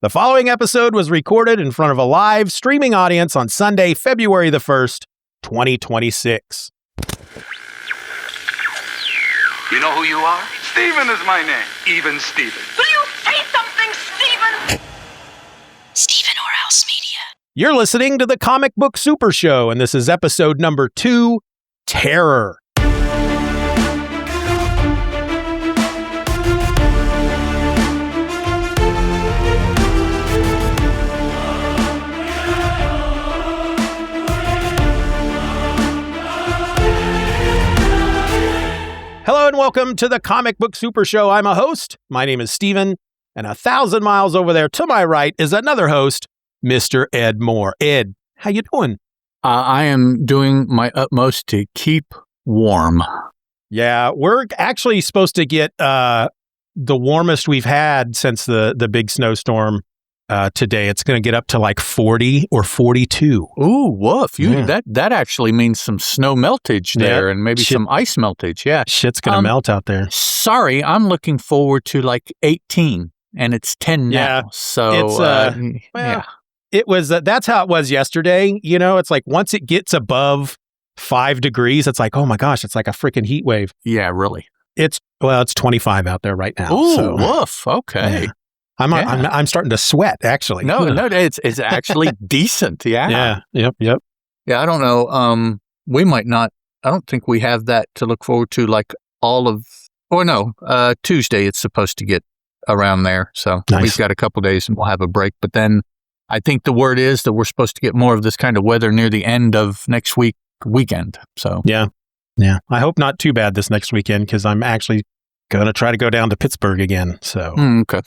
The following episode was recorded in front of a live streaming audience on Sunday, February the 1st, 2026. You know who you are? Steven is my name. Even Steven. Will you say something, Steven? Steven Orhouse Media. You're listening to the Comic Book Super Show, and this is episode number 2, Terror. Hello and welcome to the Comic Book Super Show. I'm a host. My name is Steven, and 1,000 miles over there to my right is another host, Mr. Ed Moore. Ed, how you doing? I am doing my utmost to keep warm. Yeah, we're actually supposed to get the warmest we've had since the big snowstorm today. It's going to get up to like 40 or 42. Ooh, woof. That actually means some snow meltage there and maybe some ice meltage. Yeah. Shit's going to melt out there. Sorry, I'm looking forward to like 18 and it's 10 now. So, it's, it was, that's how it was yesterday. You know, it's like once it gets above 5 degrees, it's like, oh my gosh, it's like a freaking heat wave. Yeah, really. It's 25 out there right now. Ooh, so. Woof. Okay. Yeah. I'm starting to sweat, actually. No, it's actually decent. Yeah. Yeah. Yep. Yeah, I don't know. We might not, I don't think we have that to look forward to like Tuesday it's supposed to get around there. So nice. We've got a couple days and we'll have a break. But then I think the word is that we're supposed to get more of this kind of weather near the end of next weekend. So yeah. I hope not too bad this next weekend because I'm actually going to try to go down to Pittsburgh again. So okay.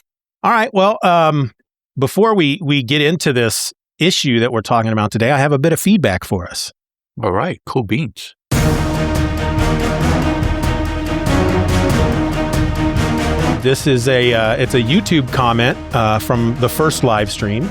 All right. Well, before we get into this issue that we're talking about today, I have a bit of feedback for us. All right. Cool beans. This is it's a YouTube comment from the first live stream,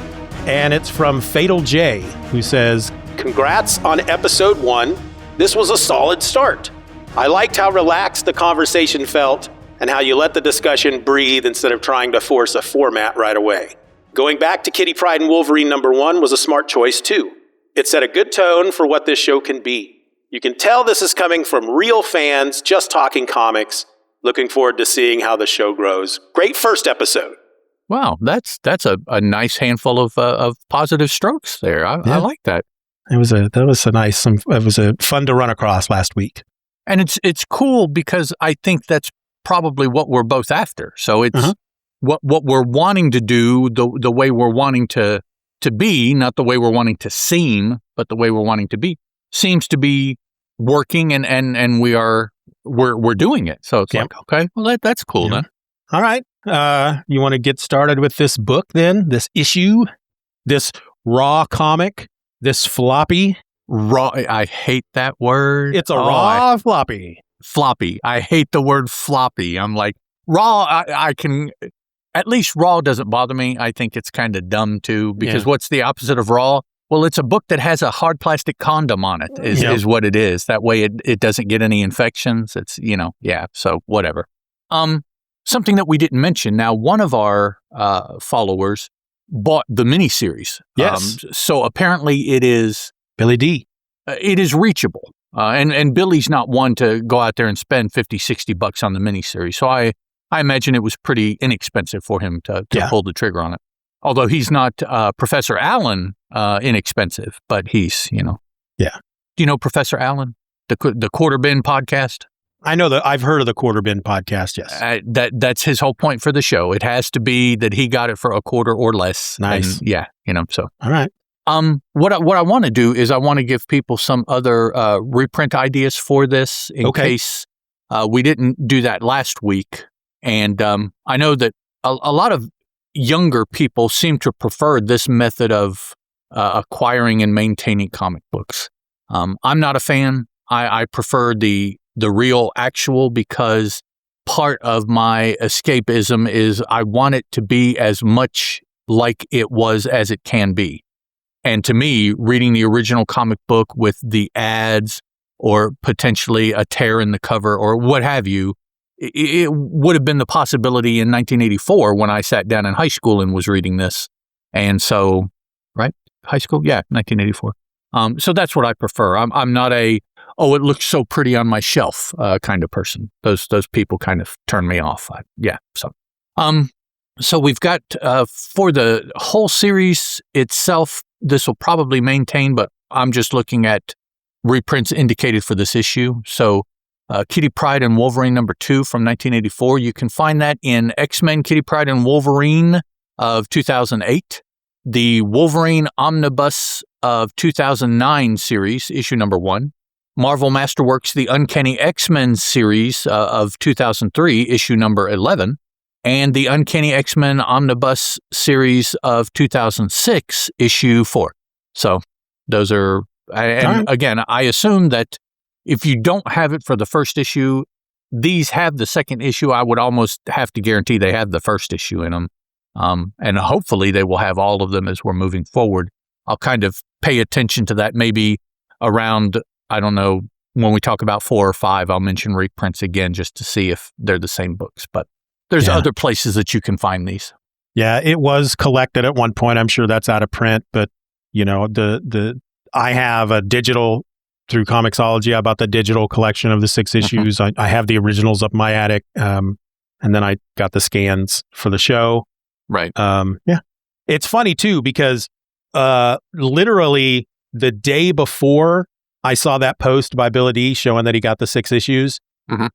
and it's from Fatal J, who says, "Congrats on episode 1. This was a solid start. I liked how relaxed the conversation felt and how you let the discussion breathe instead of trying to force a format right away. Going back to Kitty Pryde and Wolverine #1 was a smart choice too. It set a good tone for what this show can be. You can tell this is coming from real fans just talking comics. Looking forward to seeing how the show grows. Great first episode." Wow, that's a nice handful of positive strokes there. I like that. It was fun to run across last week. And it's cool because I think that's probably what we're both after. So it's what we're wanting to do, the way we're wanting to be, not the way we're wanting to seem, but the way we're wanting to be, seems to be working and we're doing it. So it's like, okay, well that's cool then. All right. You want to get started with this book then? This issue? This raw comic? This floppy? Raw. I hate that word. It's a raw floppy. Floppy. I hate the word floppy. I'm like, raw, I can, at least raw doesn't bother me. I think it's kind of dumb too, because what's the opposite of raw? Well, it's a book that has a hard plastic condom on it, is what it is. That way it doesn't get any infections. It's, so whatever. Something that we didn't mention. Now, one of our followers bought the miniseries. Yes. So apparently it is Billy D. It is reachable. And Billy's not one to go out there and spend $50-$60 on the miniseries. So I imagine it was pretty inexpensive for him to pull the trigger on it. Although he's not Professor Allen inexpensive, but he's, Yeah. Do you know Professor Allen? The Quarter Bin podcast? I know that I've heard of the Quarter Bin podcast, yes. That's his whole point for the show. It has to be that he got it for a quarter or less. Nice. And, so. All right. What I want to do is I want to give people some other reprint ideas for this in case we didn't do that last week. And I know that a lot of younger people seem to prefer this method of acquiring and maintaining comic books. I'm not a fan. I prefer the real actual because part of my escapism is I want it to be as much like it was as it can be. And to me, reading the original comic book with the ads or potentially a tear in the cover or what have you, it would have been the possibility in 1984 when I sat down in high school and was reading this. And so, right? High school? Yeah, 1984. So that's what I prefer. I'm not it looks so pretty on my shelf kind of person. Those people kind of turn me off. So we've got, for the whole series itself, this will probably maintain, but I'm just looking at reprints indicated for this issue. So Kitty Pryde and Wolverine #2 from 1984. You can find that in X-Men Kitty Pryde and Wolverine of 2008. The Wolverine Omnibus of 2009 series, issue #1. Marvel Masterworks The Uncanny X-Men series of 2003, issue #11. And the Uncanny X-Men Omnibus series of 2006, issue 4. So those are, and again, I assume that if you don't have it for the first issue, these have the second issue. I would almost have to guarantee they have the first issue in them. And hopefully they will have all of them as we're moving forward. I'll kind of pay attention to that maybe around, I don't know, when we talk about 4 or 5, I'll mention reprints again just to see if they're the same books. But there's other places that you can find these. Yeah, it was collected at one point. I'm sure that's out of print, but I have a digital through Comixology. I bought the digital collection of the 6 issues. I have the originals up my attic, and then I got the scans for the show. Right. Yeah. It's funny too because literally the day before I saw that post by Billy D showing that he got the 6 issues,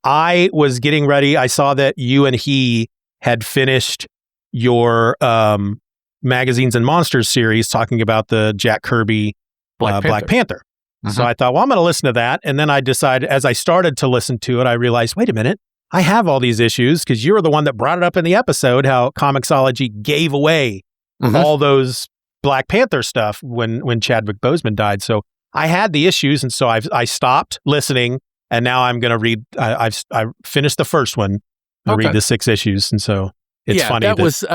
I was getting ready. I saw that you and he had finished your Magazines and Monsters series talking about the Jack Kirby Black Panther. So I thought, well, I'm going to listen to that. And then I decided, as I started to listen to it, I realized, wait a minute, I have all these issues because you were the one that brought it up in the episode, how Comixology gave away all those Black Panther stuff when Chadwick Boseman died. So I had the issues, and so I stopped listening, and now I'm going to read. I finished the first one. I read the 6 issues, and so it's funny. That was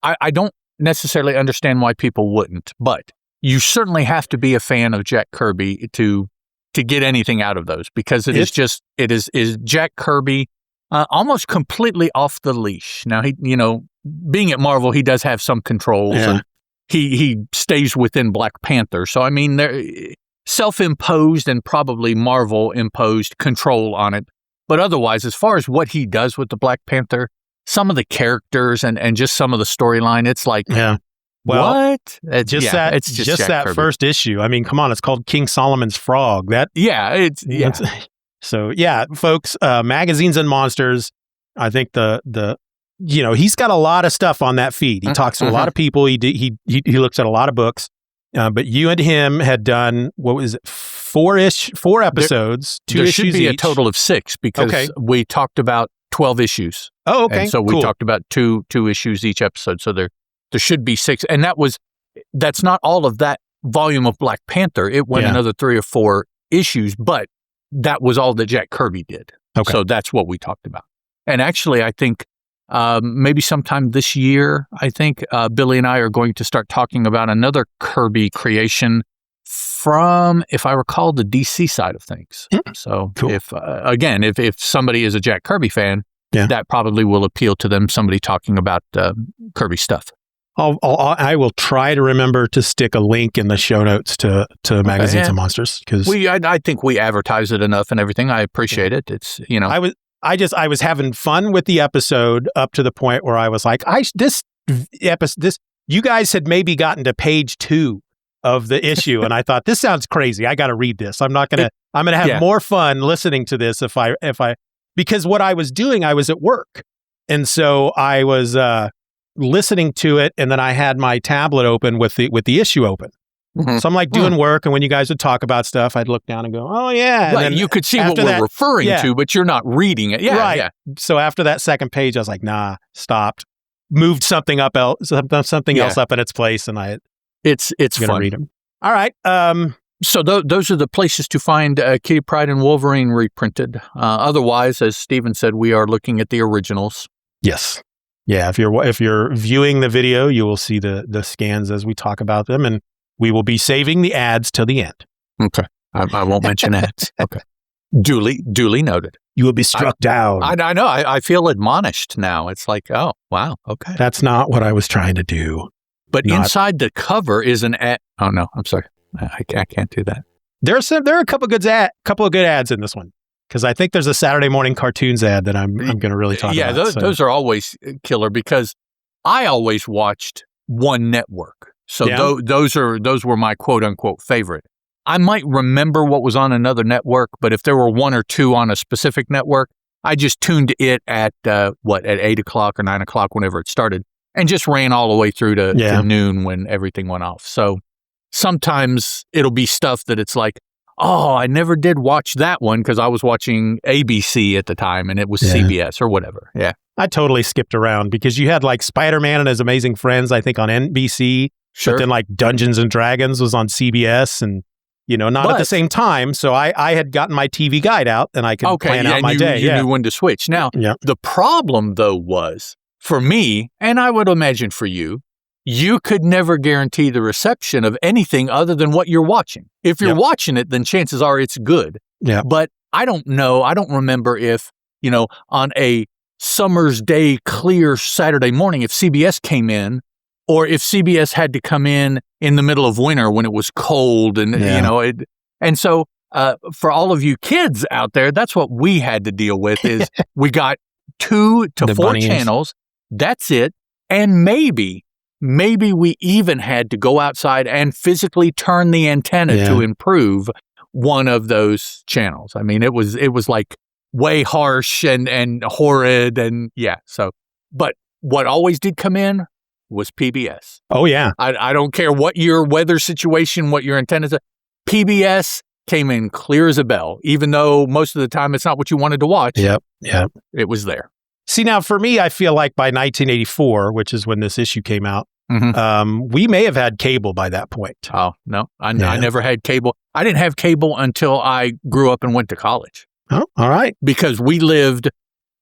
I don't necessarily understand why people wouldn't, but you certainly have to be a fan of Jack Kirby to get anything out of those, because it is Jack Kirby almost completely off the leash. Now he, being at Marvel, he does have some controls. Yeah. And he stays within Black Panther. So I mean, they're self-imposed and probably Marvel-imposed control on it. But otherwise, as far as what he does with the Black Panther, some of the characters and just some of the storyline, it's like, well, what? It's just that Kirby. first issue. I mean, come on, it's called King Solomon's Frog. So folks, Magazines and Monsters. I think he's got a lot of stuff on that feed. He talks to a lot of people. He looks at a lot of books. But you and him had done, what was it, 4 episodes, 2 there issues should be each. a total of 6 because we talked about 12 issues. Oh, okay. And so we talked about two issues each episode. So there should be 6. And that's not all of that volume of Black Panther. It went another 3 or 4 issues, but that was all that Jack Kirby did. Okay. So that's what we talked about. And actually, I think maybe sometime this year, Billy and I are going to start talking about another Kirby creation from, if I recall, the DC side of things. So if somebody is a Jack Kirby fan, that probably will appeal to them, somebody talking about Kirby stuff. I will try to remember to stick a link in the show notes to Magazines and Monsters, because I think we advertise it enough and everything. I appreciate it. It's I was having fun with the episode up to the point where I was like, you guys had maybe gotten to page 2 of the issue, and I thought, this sounds crazy. I got to read this. I'm going to have more fun listening to this because what I was doing, I was at work, and so I was listening to it, and then I had my tablet open with the issue open. So I'm like doing work, and when you guys would talk about stuff, I'd look down and go, oh yeah. And then you could see what we're referring to, but you're not reading it. Yeah. So after that second page, I was like, nah, stopped. Moved something else up in its place, and it's gonna fun. read them. All right. So those are the places to find Kitty Pryde and Wolverine reprinted. Otherwise, as Steven said, we are looking at the originals. Yes. Yeah. If you're viewing the video, you will see the scans as we talk about them, and we will be saving the ads till the end. Okay. I won't mention ads. Okay. Duly noted. You will be struck down. I know. I feel admonished now. It's like, oh, wow. Okay. That's not what I was trying to do. But inside the cover is an ad. Oh, no. I'm sorry. I can't do that. There are a couple of good ads in this one. Because I think there's a Saturday morning cartoons ad that I'm going to really talk about. Yeah, those are always killer because I always watched one network. So those were my quote unquote favorite. I might remember what was on another network, but if there were one or two on a specific network, I just tuned it at 8 o'clock or 9 o'clock, whenever it started, and just ran all the way through to noon when everything went off. So sometimes it'll be stuff that it's like, oh, I never did watch that one because I was watching ABC at the time and it was CBS or whatever. Yeah. I totally skipped around because you had like Spider-Man and His Amazing Friends, I think, on NBC. Sure. But then like Dungeons and Dragons was on CBS and, not at the same time. So I had gotten my TV guide out and I could plan out my day. You knew when to switch. Now, the problem though was for me, and I would imagine for you, you could never guarantee the reception of anything other than what you're watching. If you're watching it, then chances are it's good. Yeah. But I don't know. I don't remember if, on a summer's day, clear Saturday morning, if CBS came in or if CBS had to come in the middle of winter when it was cold and, and so for all of you kids out there, that's what we had to deal with is we got 2 to 4 channels. That's it. And maybe we even had to go outside and physically turn the antenna to improve one of those channels. I mean, it was like way harsh and horrid and so, but what always did come in was PBS. Oh yeah. I don't care what your weather situation, what your antennas are. PBS came in clear as a bell, even though most of the time it's not what you wanted to watch. Yep. It was there. See, now for me, I feel like by 1984, which is when this issue came out, we may have had cable by that point. Oh, no. I never had cable. I didn't have cable until I grew up and went to college. Oh, all right. Because we lived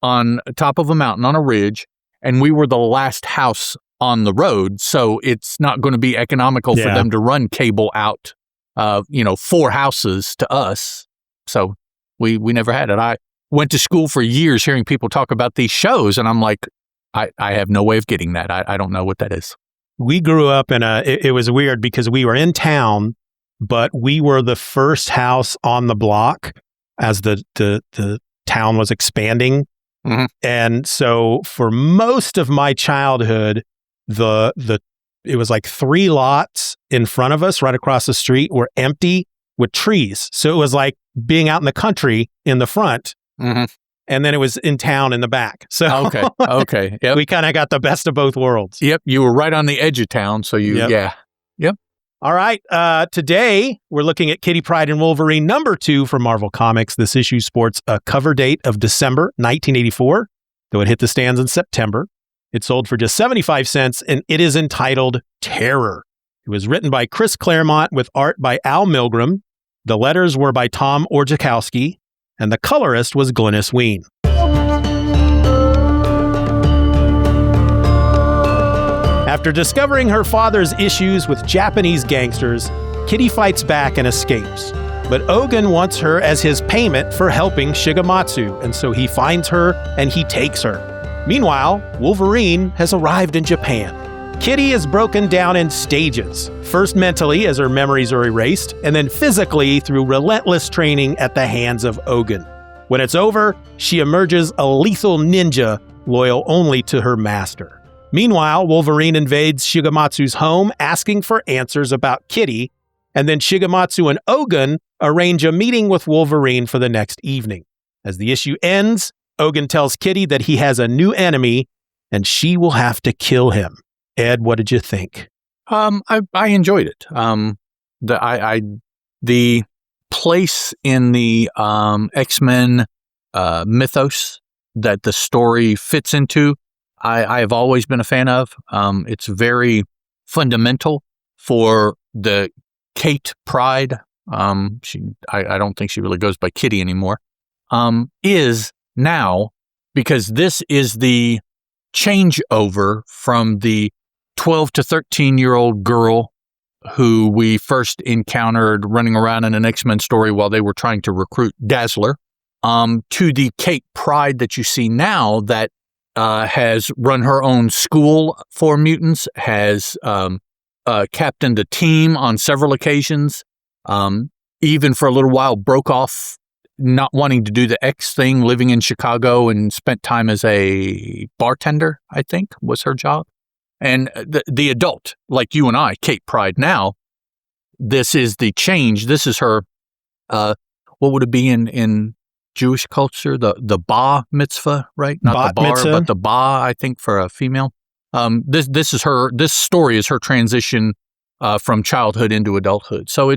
on top of a mountain on a ridge, and we were the last house on the road. So it's not going to be economical for them to run cable out, 4 houses to us. So we never had it. I went to school for years hearing people talk about these shows, and I'm like, I have no way of getting that. I don't know what that is. We grew up in it was weird because we were in town, but we were the first house on the block as the town was expanding. Mm-hmm. And so for most of my childhood, it was like 3 lots in front of us right across the street were empty with trees. So it was like being out in the country in the front. Mm-hmm. And then it was in town in the back. So okay. Yep. We kind of got the best of both worlds. Yep. You were right on the edge of town. So Yep. All right. Today, we're looking at Kitty Pryde and Wolverine #2 from Marvel Comics. This issue sports a cover date of December 1984, though it hit the stands in September. It sold for just 75 cents, and it is entitled Terror. It was written by Chris Claremont with art by Al Milgrom. The letters were by Tom Orzechowski, and the colorist was Glynis Wein. After discovering her father's issues with Japanese gangsters, Kitty fights back and escapes. But Ogun wants her as his payment for helping Shigematsu, and so he finds her and he takes her. Meanwhile, Wolverine has arrived in Japan. Kitty is broken down in stages, first mentally as her memories are erased, and then physically through relentless training at the hands of Ogun. When it's over, she emerges a lethal ninja, loyal only to her master. Meanwhile, Wolverine invades Shigematsu's home, asking for answers about Kitty, and then Shigematsu and Ogun arrange a meeting with Wolverine for the next evening. As the issue ends, Ogun tells Kitty that he has a new enemy, and she will have to kill him. Ed, what did you think? I enjoyed it. The place in the X-Men mythos that the story fits into, I have always been a fan of. It's very fundamental for the Kitty Pryde. I don't think she really goes by Kitty anymore. Is now, because this is the changeover from the 12 to 13-year-old girl who we first encountered running around in an X-Men story while they were trying to recruit Dazzler, to the Kitty Pryde that you see now that has run her own school for mutants, has captained a team on several occasions, even for a little while broke off not wanting to do the X thing, living in Chicago, and spent time as a bartender, I think, was her job. And the adult, like you and I, Kitty Pryde now, this is the change. This is her, what would it be in Jewish culture? The bar mitzvah, right? Not Bat the bar, mitzvah? but the bar, I think, for a female. This is her, this story is her transition from childhood into adulthood. So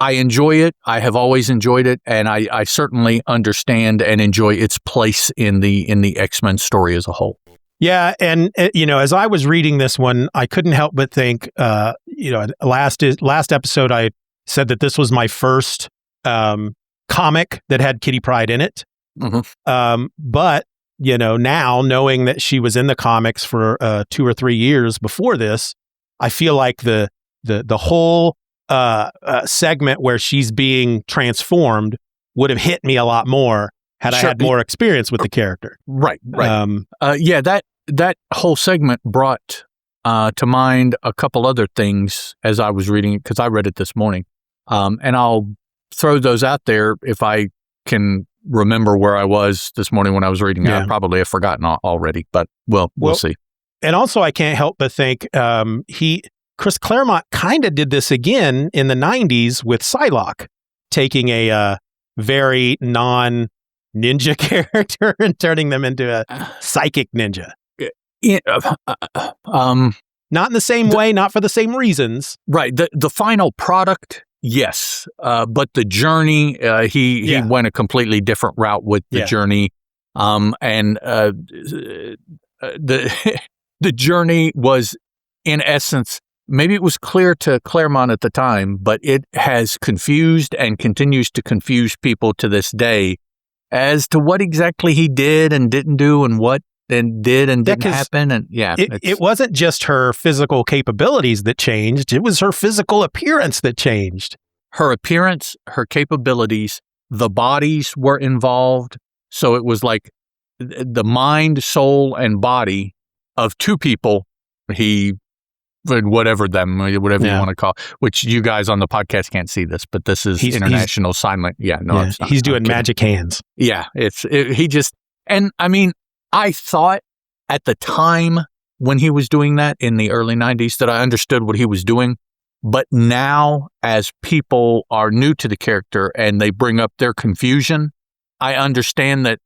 I enjoy it. I have always enjoyed it. And I certainly understand and enjoy its place in the X-Men story as a whole. Yeah, and as I was reading this one, I couldn't help but think, last episode I said that this was my first comic that had Kitty Pryde in it. Mm-hmm. But now knowing that she was in the comics for 2 or 3 years before this, I feel like the whole segment where she's being transformed would have hit me a lot more had I had more experience with the character. Right. That whole segment brought to mind a couple other things as I was reading it, because I read it this morning. And I'll throw those out there if I can remember where I was this morning when I was reading it. I probably have forgotten already, but we'll see. And also, I can't help but think Chris Claremont kind of did this again in the 90s with Psylocke, taking a very non-ninja character and turning them into a psychic ninja. Not in the same way, not for the same reasons. Right. The final product, yes. But the journey, he went a completely different route with the journey. And the journey was, in essence, maybe it was clear to Claremont at the time, but it has confused and continues to confuse people to this day as to what exactly he did and didn't do and what and did and didn't happen. And it wasn't just her physical capabilities that changed. It was her physical appearance that changed. Her appearance, her capabilities, the bodies were involved. So it was like the mind, soul, and body of two people. Whatever you want to call, which you guys on the podcast can't see this, but this is international sign language. Yeah, no, it's not. He's doing magic hands. Yeah, and I mean, I thought at the time when he was doing that in the early 90s that I understood what he was doing. But now, as people are new to the character and they bring up their confusion, I understand that,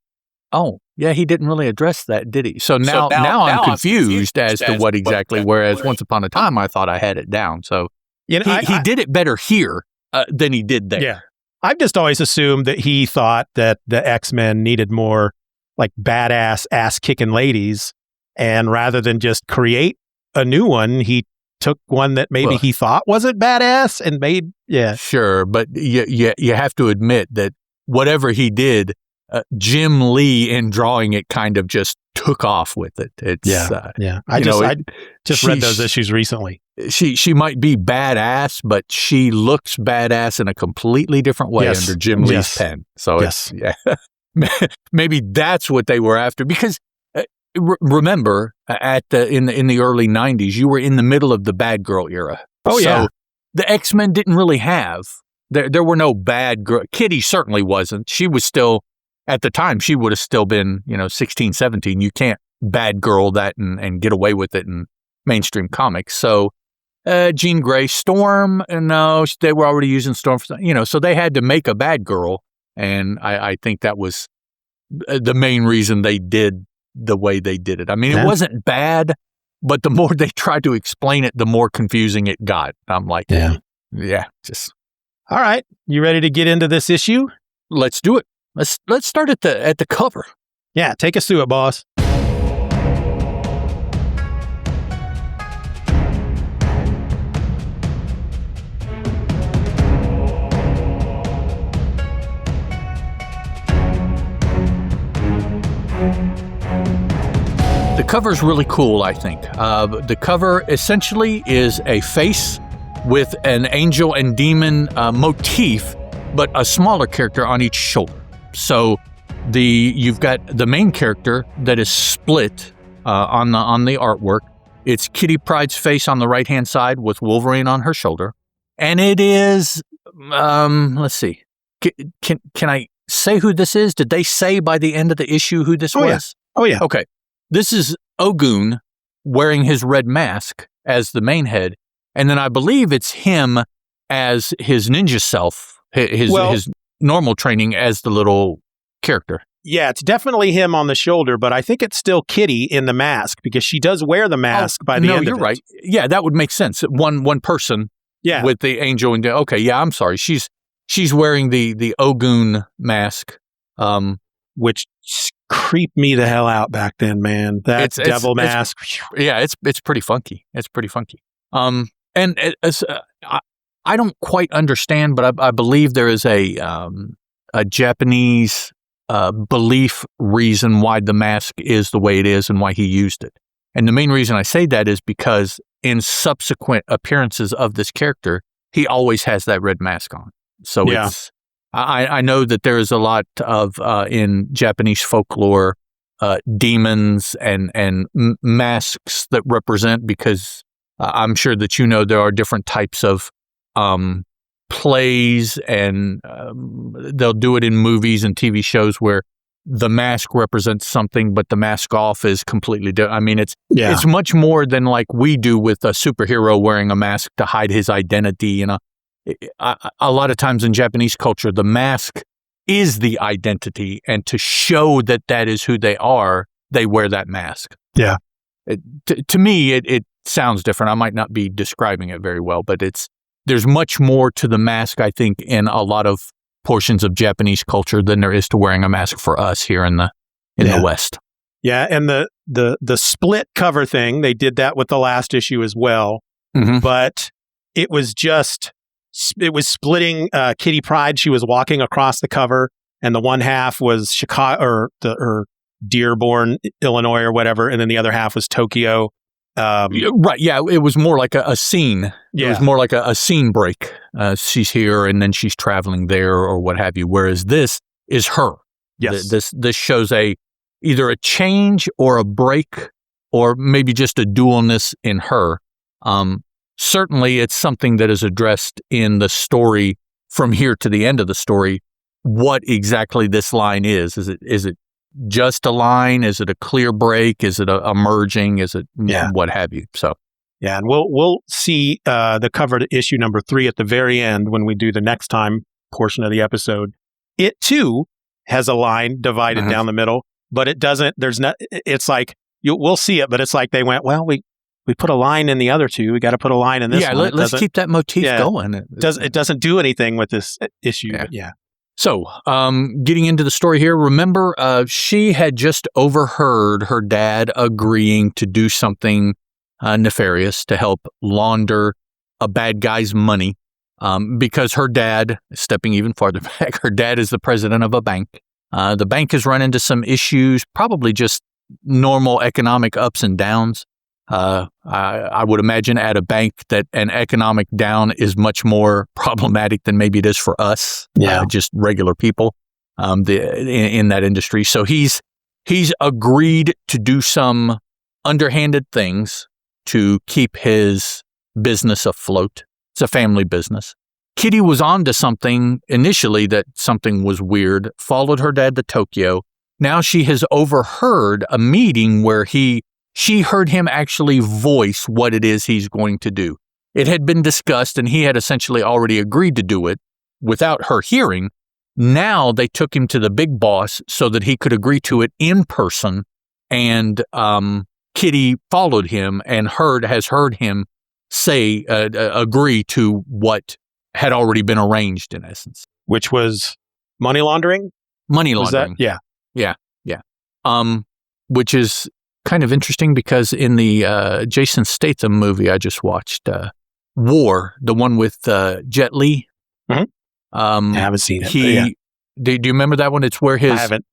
oh, yeah, he didn't really address that, did he? So now I'm confused as to what exactly, whereas once upon a time I thought I had it down. So he did it better here than he did there. Yeah. I've just always assumed that he thought that the X-Men needed more like badass ass-kicking ladies, and rather than just create a new one, he took one that maybe he thought wasn't badass and made, Sure, but you have to admit that whatever he did, Jim Lee in drawing it kind of just took off with it. I just read those issues recently. She might be badass, but she looks badass in a completely different way under Jim Lee's pen. So maybe that's what they were after, because remember in the early 90s, you were in the middle of the bad girl era. So the X-Men didn't really have, there were no bad girl. Kitty certainly wasn't. She was still, at the time, she would have still been, 16, 17. You can't bad girl that and get away with it in mainstream comics. So Jean Grey, Storm, no, they were already using Storm for, so they had to make a bad girl. And I think that was the main reason they did the way they did it. I mean, it wasn't bad, but the more they tried to explain it, the more confusing it got. I'm like, just. All right. You ready to get into this issue? Let's do it. Let's start at the cover. Yeah, take us through it, boss. The cover's really cool, I think. The cover essentially is a face with an angel and demon motif, but a smaller character on each shoulder. So you've got the main character that is split on the artwork. It's Kitty Pryde's face on the right-hand side with Wolverine on her shoulder. And it is, let's see, can I say who this is? Did they say by the end of the issue who this was? Yeah. Oh, yeah. Okay. This is Ogun wearing his red mask as the main head. And then I believe it's him as his ninja self, his normal training as the little character. Yeah, it's definitely him on the shoulder, but I think it's still Kitty in the mask because she does wear the mask by the end of it. No, you're right. Yeah, that would make sense. One person with the angel. And okay, yeah, I'm sorry. She's wearing the Ogun mask, which creeped me the hell out back then, man. That devil mask. It's pretty funky. It's pretty funky. I don't quite understand, but I believe there is a Japanese belief reason why the mask is the way it is and why he used it. And the main reason I say that is because in subsequent appearances of this character, he always has that red mask on. So I know that there is a lot of in Japanese folklore demons and masks that represent, because I'm sure that there are different types of plays, and they'll do it in movies and TV shows where the mask represents something, but the mask off is completely different. I mean, it's much more than like we do with a superhero wearing a mask to hide his identity. A lot of times in Japanese culture, the mask is the identity, and to show that is who they are, they wear that mask. Yeah. To me, it sounds different. I might not be describing it very well, but there's much more to the mask, I think, in a lot of portions of Japanese culture than there is to wearing a mask for us here in the West. Yeah, and the split cover thing, they did that with the last issue as well. Mm-hmm. But it was splitting Kitty Pryde. She was walking across the cover, and the one half was Chicago or Dearborn, Illinois, or whatever, and then the other half was Tokyo. Right. Yeah. It was more like a scene. Yeah. It was more like a scene break. She's here and then she's traveling there or what have you. Whereas this is her. Yes. This shows either a change or a break, or maybe just a dualness in her. Certainly it's something that is addressed in the story from here to the end of the story. What exactly this line is it just a line? Is it a clear break? Is it a merging? Is it what have you? So, yeah, and we'll see the cover to issue number 3 at the very end when we do the next time portion of the episode. It too has a line divided down the middle, but it doesn't. There's not. It's like we'll see it, but it's like they went, well, we put a line in the other two. We got to put a line in this one. Yeah, let's keep that motif going. It doesn't do anything with this issue. Yeah. But yeah. So, getting into the story here, remember, she had just overheard her dad agreeing to do something nefarious to help launder a bad guy's money, because her dad, stepping even farther back, her dad is the president of a bank. The bank has run into some issues, probably just normal economic ups and downs. I would imagine at a bank that an economic down is much more problematic than maybe it is for us, just regular people in that industry. So he's agreed to do some underhanded things to keep his business afloat. It's a family business. Kitty was onto something initially, that something was weird, followed her dad to Tokyo. Now she has overheard a meeting where she heard him actually voice what it is he's going to do. It had been discussed, and he had essentially already agreed to do it without her hearing. Now they took him to the big boss so that he could agree to it in person, and Kitty followed him and has heard him say, agree to what had already been arranged, in essence. Which was money laundering? Money laundering. Yeah. Which is kind of interesting because in the Jason Statham movie I just watched, War, the one with Jet Li. Mm-hmm. I haven't seen it. Do you remember that one? It's where I haven't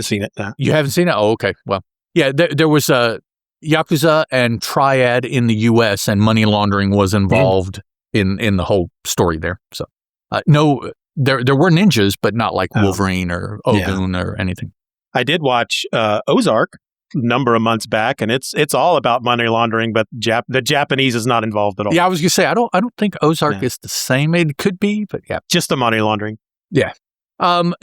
seen it. No. You haven't seen it? Oh, okay. Well, yeah, there was a Yakuza and Triad in the U.S. and money laundering was involved in the whole story there. So no, there were ninjas, but not like Wolverine or Ogun or anything. I did watch Ozark a number of months back, and it's all about money laundering, but the Japanese is not involved at all. Yeah, I was gonna say I don't think Ozark is the same. It could be, but yeah, just the money laundering. Yeah.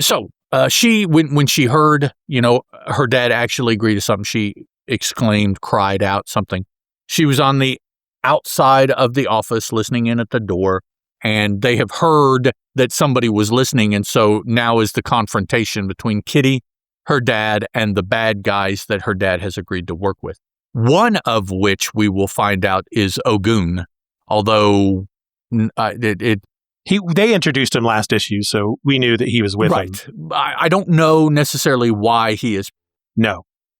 So she when she heard, her dad actually agreed to something, she exclaimed, cried out something. She was on the outside of the office listening in at the door, and they have heard that somebody was listening, and so now is the confrontation between Kitty, her dad, and the bad guys that her dad has agreed to work with. One of which we will find out is Ogun, although they introduced him last issue, so we knew that he was with him. I don't know necessarily why he is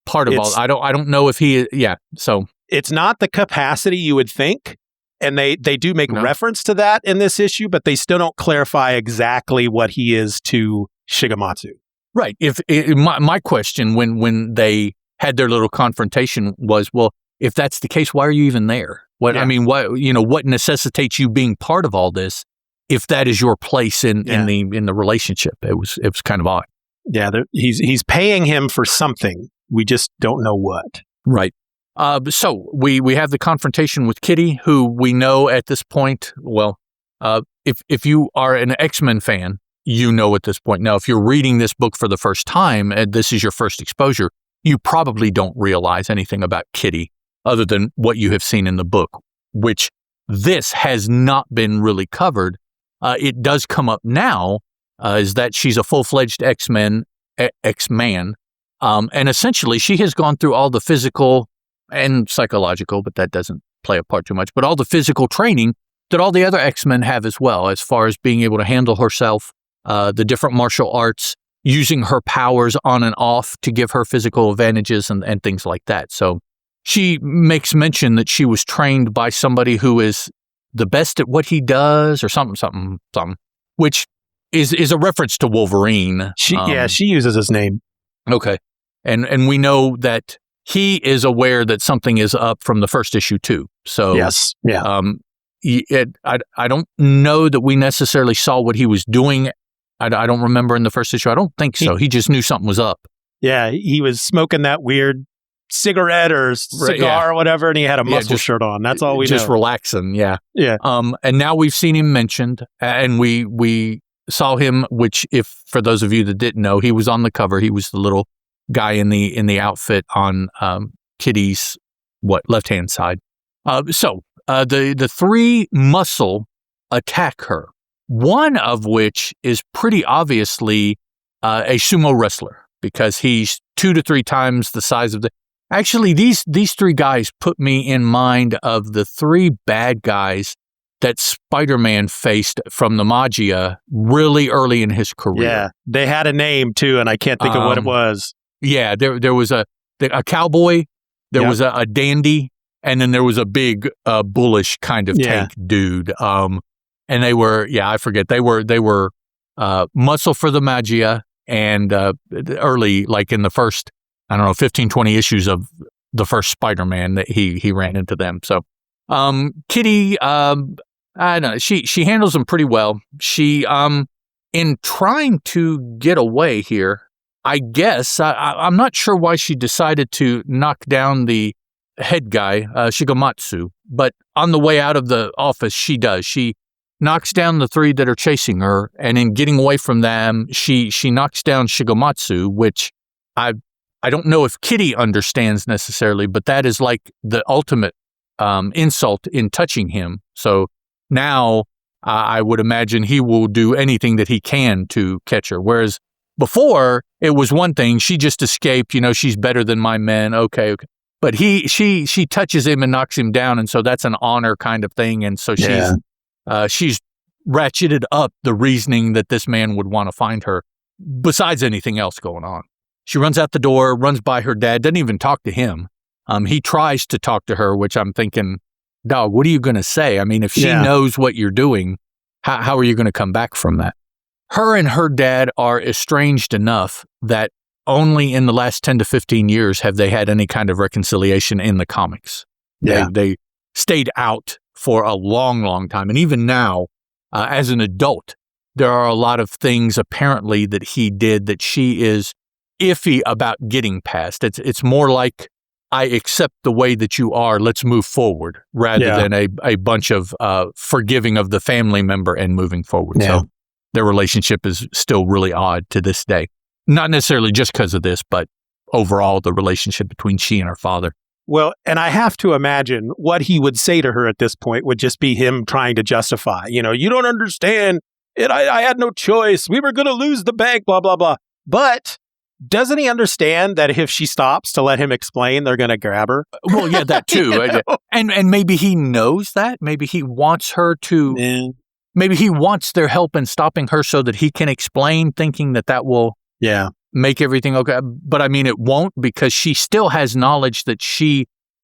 part of all. I don't know if he is. Yeah, so it's not the capacity you would think, and they do make reference to that in this issue, but they still don't clarify exactly what he is to Shigematsu. Right. My question when they had their little confrontation was, well, if that's the case, why are you even there? I mean, what necessitates you being part of all this if that is your place in the relationship? It was kind of odd. Yeah, he's paying him for something. We just don't know what. Right. So we have the confrontation with Kitty, who we know at this point. Well, if you are an X-Men fan, you know at this point. Now, if you're reading this book for the first time and this is your first exposure, you probably don't realize anything about Kitty other than what you have seen in the book, which this has not been really covered. It does come up now, is that she's a full-fledged X-Man, and essentially she has gone through all the physical and psychological, but that doesn't play a part too much, but all the physical training that all the other X-Men have as well, as far as being able to handle herself, the different martial arts, using her powers on and off to give her physical advantages and things like that. So she makes mention that she was trained by somebody who is the best at what he does or something, which is a reference to Wolverine. She uses his name. Okay. And we know that he is aware that something is up from the first issue too. So yes. Yeah. I don't know that we necessarily saw what he was doing. I don't remember in the first issue. I don't think so. He just knew something was up. Yeah, he was smoking that weird cigarette or cigar or whatever, and he had a muscle shirt on. That's all we know. Just relaxing, yeah. Yeah. And now we've seen him mentioned, and we saw him, which, if for those of you that didn't know, he was on the cover. He was the little guy in the outfit on Kitty's left-hand side. So the three muscle attack her, one of which is pretty obviously a sumo wrestler, because he's 2 to 3 times the size of the... Actually, these three guys put me in mind of the 3 bad guys that Spider-Man faced from the Magia really early in his career. Yeah, they had a name too, and I can't think of what it was. Yeah, there was a cowboy, there was a dandy, and then there was a big bullish kind of tank dude. And they were, I forget, they were muscle for the Magia, and early, like in the first, 15, 20 issues of the first Spider-Man, that he ran into them. So Kitty, I don't know, she handles them pretty well. She, in trying to get away here, I guess, I'm not sure why she decided to knock down the head guy, Shigematsu, but on the way out of the office, she does. She knocks down the 3 that are chasing her, and in getting away from them, she knocks down Shigematsu, which I don't know if Kitty understands necessarily, but that is like the ultimate insult in touching him. So now I would imagine he will do anything that he can to catch her. Whereas before, it was one thing, she just escaped, she's better than my men, okay. But she touches him and knocks him down, and so that's an honor kind of thing, and so she's ratcheted up the reasoning that this man would want to find her, besides anything else going on. She runs out the door, runs by her dad, doesn't even talk to him. He tries to talk to her, which I'm thinking, dog, what are you going to say? I mean, if she knows what you're doing, how are you going to come back from that? Her and her dad are estranged enough that only in the last 10 to 15 years have they had any kind of reconciliation in the comics. They stayed out for a long, long time. And even now, as an adult, there are a lot of things apparently that he did that she is iffy about getting past. It's more like, I accept the way that you are, let's move forward, rather than a bunch of forgiving of the family member and moving forward. Yeah. So their relationship is still really odd to this day. Not necessarily just because of this, but overall the relationship between she and her father. Well, and I have to imagine what he would say to her at this point would just be him trying to justify, you don't understand it. I had no choice. We were going to lose the bank, blah, blah, blah. But doesn't he understand that if she stops to let him explain, they're going to grab her? Well, yeah, that too. And maybe he knows that. Maybe he wants her to, maybe he wants their help in stopping her so that he can explain, thinking that will make everything okay. But I mean, it won't, because she still has knowledge that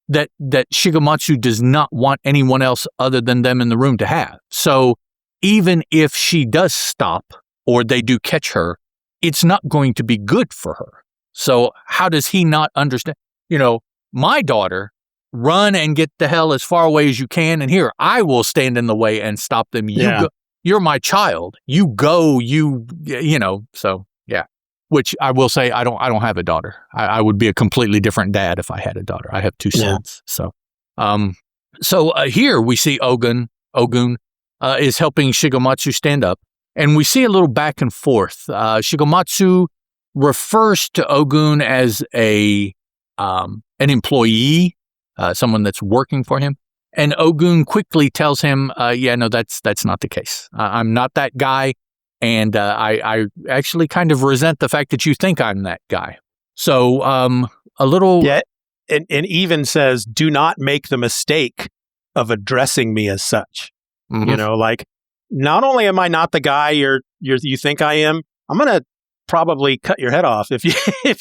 that Shigematsu does not want anyone else other than them in the room to have. So even if she does stop or they do catch her, it's not going to be good for her. So how does he not understand? My daughter, run and get the hell as far away as you can. And here, I will stand in the way and stop them. You're my child. You go, so yeah. Which I will say, I don't have a daughter. I would be a completely different dad if I had a daughter. I have two sons. So here we see Ogun is helping Shigematsu stand up. And we see a little back and forth. Shigematsu refers to Ogun as an employee, someone that's working for him. And Ogun quickly tells him, no, that's not the case. I'm not that guy. And I actually kind of resent the fact that you think I'm that guy. So a little... Yeah, and even says, do not make the mistake of addressing me as such. Mm-hmm. Not only am I not the guy you think I am, I'm going to probably cut your head off if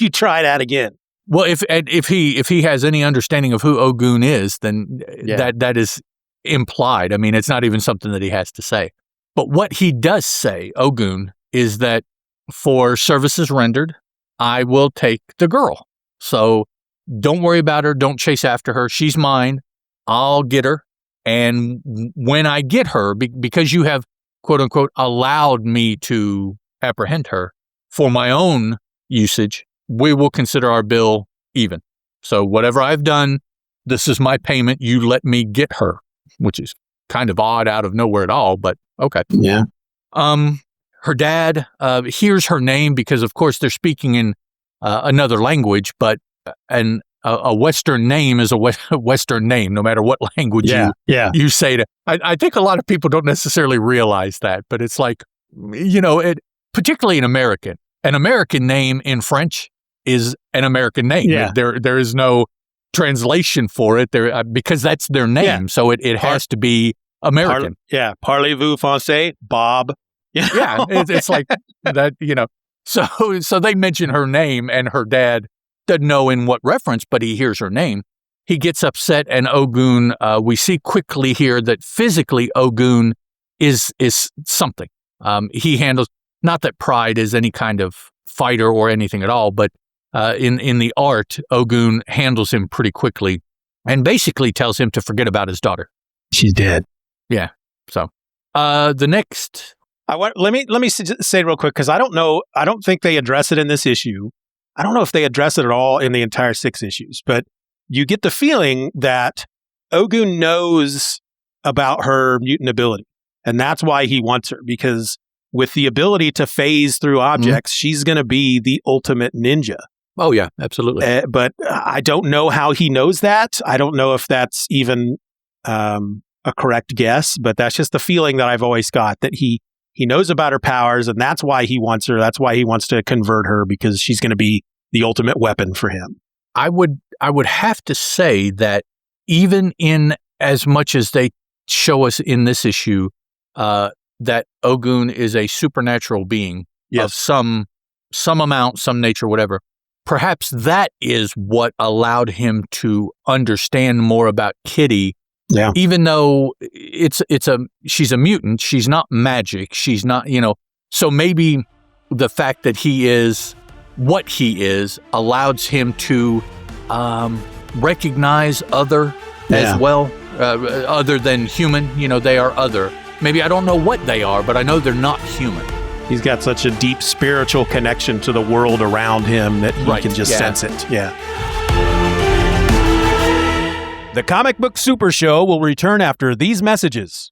you try that again. Well, if he has any understanding of who Ogun is, then that is implied. I mean, it's not even something that he has to say. But what he does say, Ogun, is that for services rendered, I will take the girl. So don't worry about her. Don't chase after her. She's mine. I'll get her. And when I get her, because you have, quote unquote, allowed me to apprehend her for my own usage, we will consider our bill even. So whatever I've done, this is my payment. You let me get her, which is kind of odd out of nowhere at all, but okay. Yeah. Her dad hears her name because, of course, they're speaking in another language, but a Western name is a Western name, no matter what language you say to. I think a lot of people don't necessarily realize that, but it's like, particularly an American name in French is an American name. Yeah. There is no translation for it there because that's their name. Yeah. So it has to be American. Parlez-vous français, Bob? Yeah, it's like that, So they mention her name, and her dad doesn't know in what reference, but he hears her name. He gets upset, and Ogun, we see quickly here that physically Ogun is something. He handles, not that Pryde is any kind of fighter or anything at all, but in the art, Ogun handles him pretty quickly and basically tells him to forget about his daughter. She's dead. Yeah. So the next... let me say real quick, because I don't think they address it in this issue. I don't know if they address it at all in the entire 6 issues, but you get the feeling that Ogun knows about her mutant ability, and that's why he wants her, because with the ability to phase through objects, she's going to be the ultimate ninja. Oh, yeah, absolutely. But I don't know how he knows that. I don't know if that's even a correct guess, but that's just the feeling that I've always got, that he knows about her powers, and that's why he wants her. That's why he wants to convert her, because she's going to be the ultimate weapon for him. I would have to say that even in as much as they show us in this issue that Ogun is a supernatural being of some amount, some nature, whatever, perhaps that is what allowed him to understand more about Kitty. Yeah. Even though she's a mutant, she's not magic, she's not, so maybe the fact that he is what he is allows him to recognize other as well. other than human. They are other. Maybe I don't know what they are, but I know they're not human. He's got such a deep spiritual connection to the world around him that he can just sense it. Yeah. The Comic Book Super Show will return after these messages.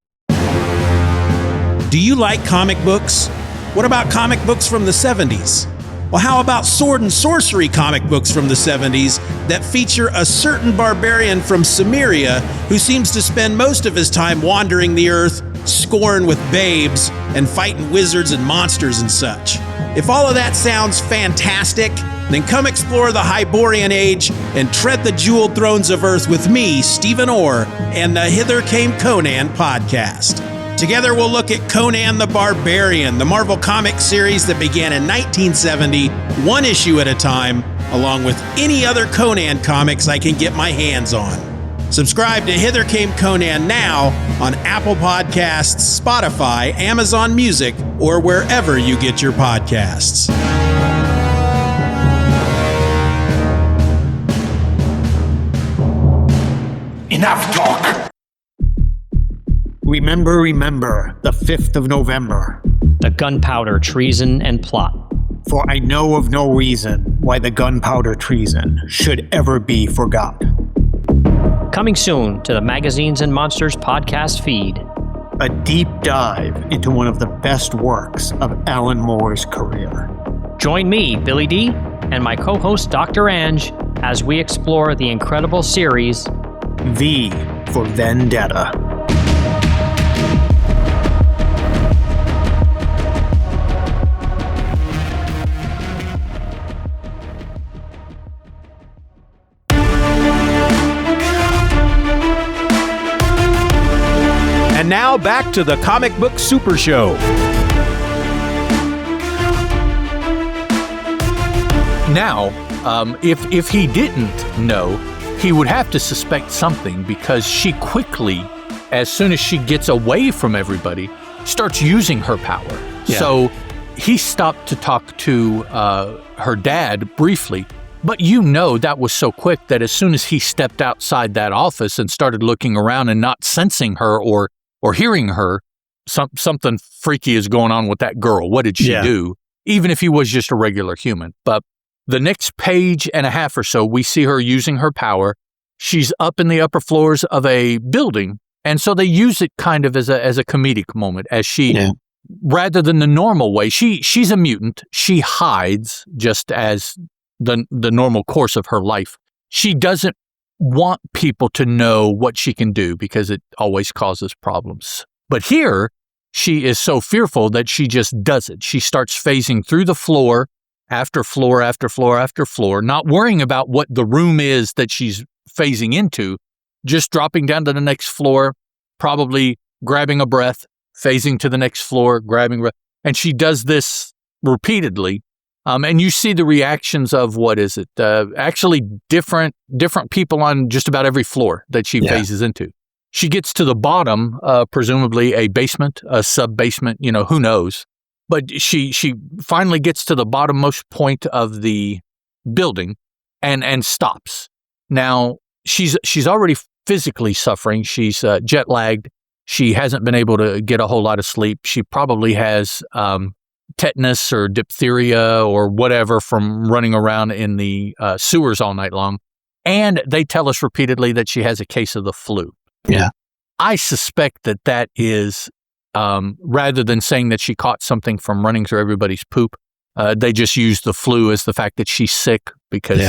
Do you like comic books? What about comic books from the 70s? Well, how about sword and sorcery comic books from the 70s that feature a certain barbarian from Cimmeria who seems to spend most of his time wandering the earth, scoring with babes, and fighting wizards and monsters and such? If all of that sounds fantastic, then come explore the Hyborian Age and tread the jeweled thrones of Earth with me, Stephen Orr, and the Hither Came Conan podcast. Together we'll look at Conan the Barbarian, the Marvel Comics series that began in 1970, one issue at a time, along with any other Conan comics I can get my hands on. Subscribe to Hither Came Conan now on Apple Podcasts, Spotify, Amazon Music, or wherever you get your podcasts. Enough talk! Remember, the 5th of November. The gunpowder treason and plot. For I know of no reason why the gunpowder treason should ever be forgot. Coming soon to the Magazines and Monsters podcast feed. A deep dive into one of the best works of Alan Moore's career. Join me, Billy D., and my co-host Dr. Ange as we explore the incredible series V for Vendetta. And now back to the Comic Book Super Show. Now, if he didn't know, he would have to suspect something, because she quickly, as soon as she gets away from everybody, starts using her power. Yeah. So he stopped to talk to her dad briefly, but that was so quick that as soon as he stepped outside that office and started looking around and not sensing her or hearing her, something freaky is going on with that girl. What did she do? Even if he was just a regular human. But the next page and a half or so, we see her using her power. She's up in the upper floors of a building, and so they use it kind of as a comedic moment, as she, rather than the normal way, she's a mutant. She hides just as the normal course of her life. She doesn't want people to know what she can do because it always causes problems. But here, she is so fearful that she just does it. She starts phasing through the floor after floor after floor after floor, not worrying about what the room is that she's phasing into, just dropping down to the next floor, probably grabbing a breath, phasing to the next floor, grabbing breath. And she does this repeatedly. And you see the reactions of, actually different people on just about every floor that she phases into. She gets to the bottom, presumably a basement, a sub-basement, who knows. But she finally gets to the bottommost point of the building and stops. Now, she's already physically suffering. She's jet lagged. She hasn't been able to get a whole lot of sleep. She probably has tetanus or diphtheria or whatever from running around in the sewers all night long. And they tell us repeatedly that she has a case of the flu. Yeah. I suspect that is, rather than saying that she caught something from running through everybody's poop, they just use the flu as the fact that she's sick because,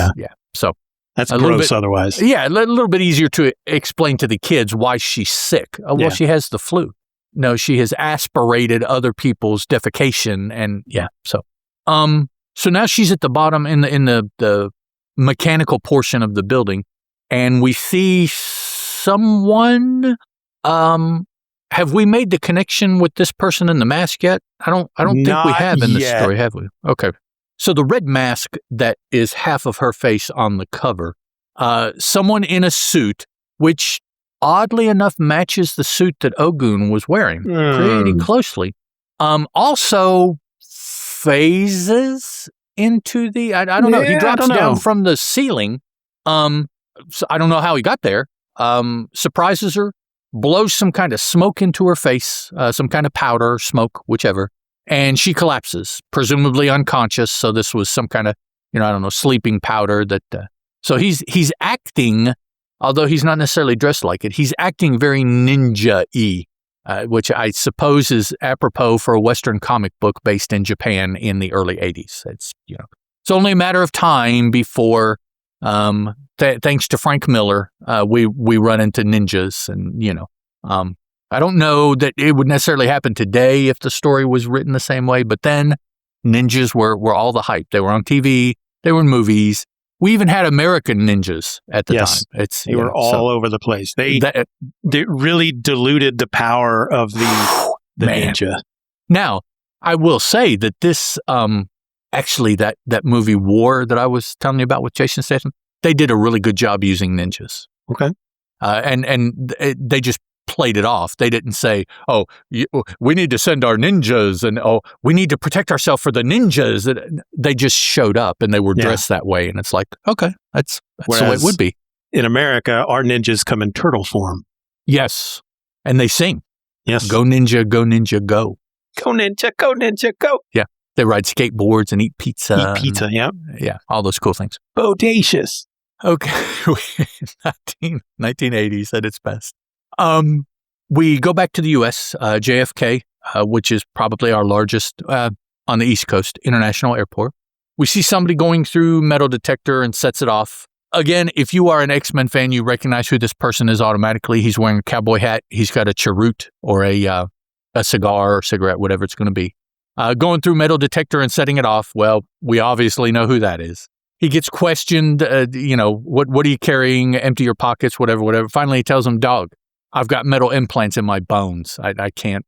So that's gross otherwise. Yeah, a little bit easier to explain to the kids why she's sick. Well, she has the flu. No, she has aspirated other people's defecation, and so now she's at the bottom in the mechanical portion of the building, and we see someone. Have we made the connection with this person in the mask yet? I don't think we have in this story, have we? Okay. So the red mask that is half of her face on the cover, someone in a suit, which oddly enough matches the suit that Ogun was wearing pretty closely. Also phases into the, I don't know, he drops down from the ceiling. So I don't know how he got there. surprises her, blows some kind of smoke into her face, some kind of powder, smoke, whichever, and she collapses, presumably unconscious. So this was some kind of, sleeping powder that. So he's acting, although he's not necessarily dressed like it, he's acting very ninja-y, which I suppose is apropos for a Western comic book based in Japan in the early 80s. It's only a matter of time before, thanks to Frank Miller, we run into ninjas. And, I don't know that it would necessarily happen today if the story was written the same way, but then ninjas were all the hype. They were on TV, they were in movies. We even had American ninjas at the time. They were all over the place. They really diluted the power of the ninja. Now, I will say that this, actually, that movie War that I was telling you about with Jason Statham, they did a really good job using ninjas. Okay. And they just played it off. They didn't say, we need to send our ninjas and, we need to protect ourselves for the ninjas. They just showed up and they were dressed that way. And it's like, okay, that's the way it would be. In America, our ninjas come in turtle form. Yes. And they sing. Yes. Go ninja, go ninja, go. Go ninja, go ninja, go. Yeah. They ride skateboards and eat pizza. Yeah. Yeah. All those cool things. Bodacious. Okay. 1980s at its best. We go back to the U.S., JFK, which is probably our largest on the East Coast international airport. We see somebody going through metal detector and sets it off. Again, if you are an X-Men fan, you recognize who this person is automatically. He's wearing a cowboy hat. He's got a cheroot or a cigar or cigarette, whatever it's going to be. Going through metal detector and setting it off. Well, we obviously know who that is. He gets questioned, what are you carrying? Empty your pockets, whatever. Finally, he tells him, dog, I've got metal implants in my bones. I can't,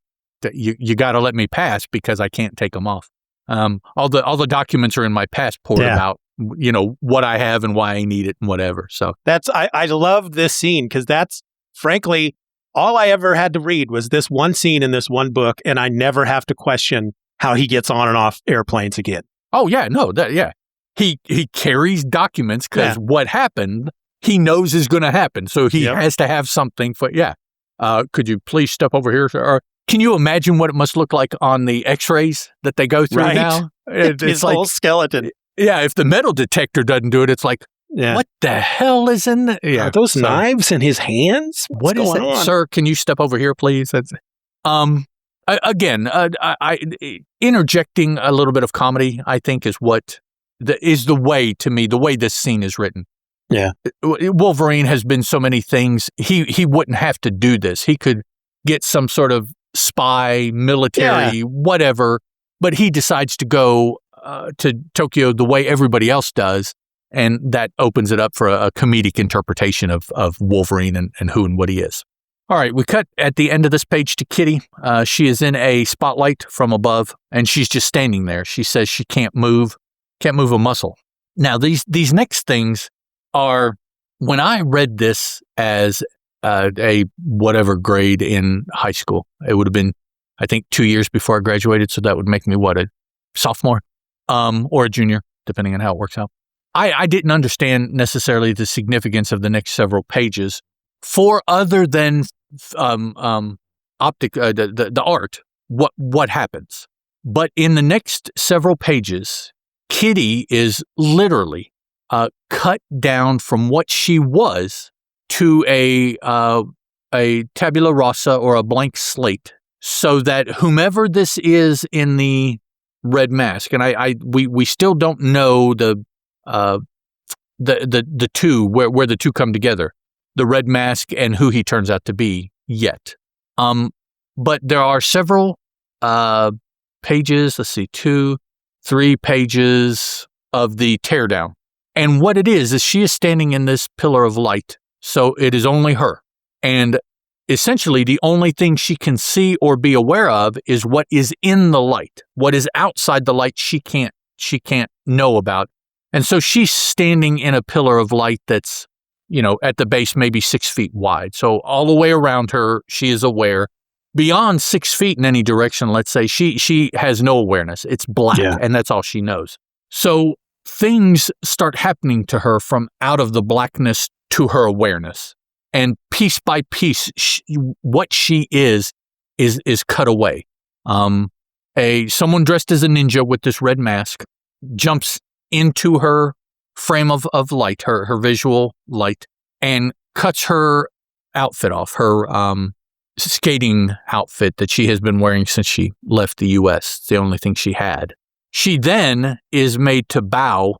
you got to let me pass because I can't take them off. All the documents are in my passport about, what I have and why I need it and whatever. So I love this scene because that's frankly, all I ever had to read was this one scene in this one book. And I never have to question how he gets on and off airplanes again. Oh yeah, no, He carries documents because what happened, he knows is going to happen. So he has to have something for, could you please step over here? Or can you imagine what it must look like on the x-rays that they go through now? It's his whole skeleton. Yeah, if the metal detector doesn't do it, it's like, what the hell is in there? Yeah, are those knives in his hands? What is that? On? Sir, can you step over here, please? That's, interjecting a little bit of comedy, I think, is what... is the way, to me, the way this scene is written. Yeah. Wolverine has been so many things. He wouldn't have to do this. He could get some sort of spy, military, whatever, but he decides to go to Tokyo the way everybody else does, and that opens it up for a comedic interpretation of Wolverine and who and what he is. All right, we cut at the end of this page to Kitty. She is in a spotlight from above, and she's just standing there. She says she can't move a muscle. Now, these next things are, when I read this as a whatever grade in high school, it would have been, I think, 2 years before I graduated, so that would make me, a sophomore or a junior, depending on how it works out. I didn't understand necessarily the significance of the next several pages for other than the art, what happens. But in the next several pages, Kitty is literally cut down from what she was to a tabula rasa or a blank slate, so that whomever this is in the red mask, and we still don't know the two where the two come together, the red mask and who he turns out to be yet. But there are several pages. Let's see, 2-3 pages of the teardown. And what it is she is standing in this pillar of light. So it is only her. And essentially the only thing she can see or be aware of is what is in the light. What is outside the light she can't know about. And so she's standing in a pillar of light that's, at the base maybe 6 feet wide. So all the way around her, she is aware. Beyond 6 feet in any direction, let's say, she has no awareness. It's black, and that's all she knows. So things start happening to her from out of the blackness to her awareness. and piece by piece, what she is cut away. Someone dressed as a ninja with this red mask jumps into her frame of light, her visual light, and cuts her outfit off, her skating outfit that she has been wearing since she left the U.S. It's the only thing she had. She then is made to bow.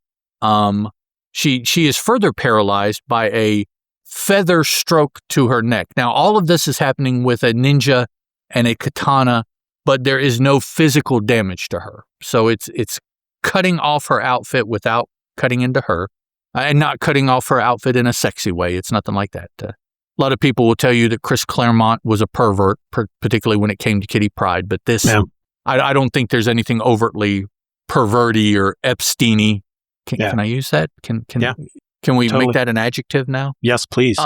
She is further paralyzed by a feather stroke to her neck. Now, all of this is happening with a ninja and a katana, but there is no physical damage to her. So it's cutting off her outfit without cutting into her, and not cutting off her outfit in a sexy way. It's nothing like that. A lot of people will tell you that Chris Claremont was a pervert, particularly when it came to Kitty Pryde, but this, I don't think there's anything overtly perverty or Epstein-y. Can I use that? Can we make that an adjective now? Yes, please.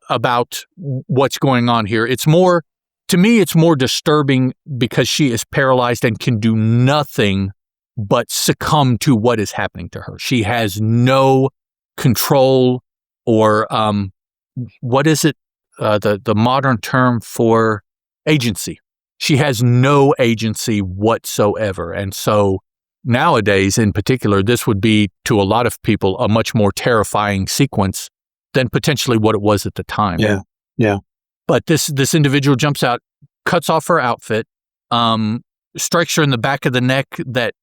About what's going on here. It's more, to me, it's more disturbing because she is paralyzed and can do nothing but succumb to what is happening to her. She has no control or, what is it? The modern term for agency. She has no agency whatsoever. And so nowadays, in particular, this would be, to a lot of people, a much more terrifying sequence than potentially what it was at the time. Yeah. But this individual jumps out, cuts off her outfit, strikes her in the back of the neck that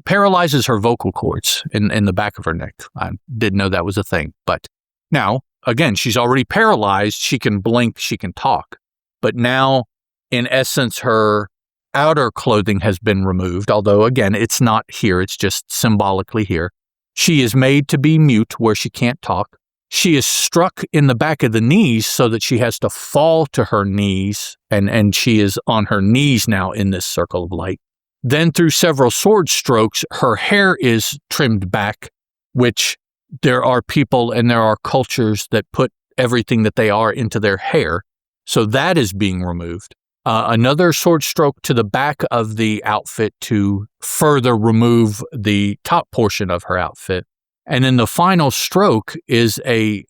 paralyzes her vocal cords in the back of her neck. I didn't know that was a thing. But now, again, she's already paralyzed. She can blink, she can talk. But now, in essence, her outer clothing has been removed, although, again, it's not here. It's just symbolically here. She is made to be mute where she can't talk. She is struck in the back of the knees so that she has to fall to her knees, and she is on her knees now in this circle of light. Then through several sword strokes, her hair is trimmed back, which there are people and there are cultures that put everything that they are into their hair. So that is being removed. Another sword stroke to the back of the outfit to further remove the top portion of her outfit. And then the final stroke is a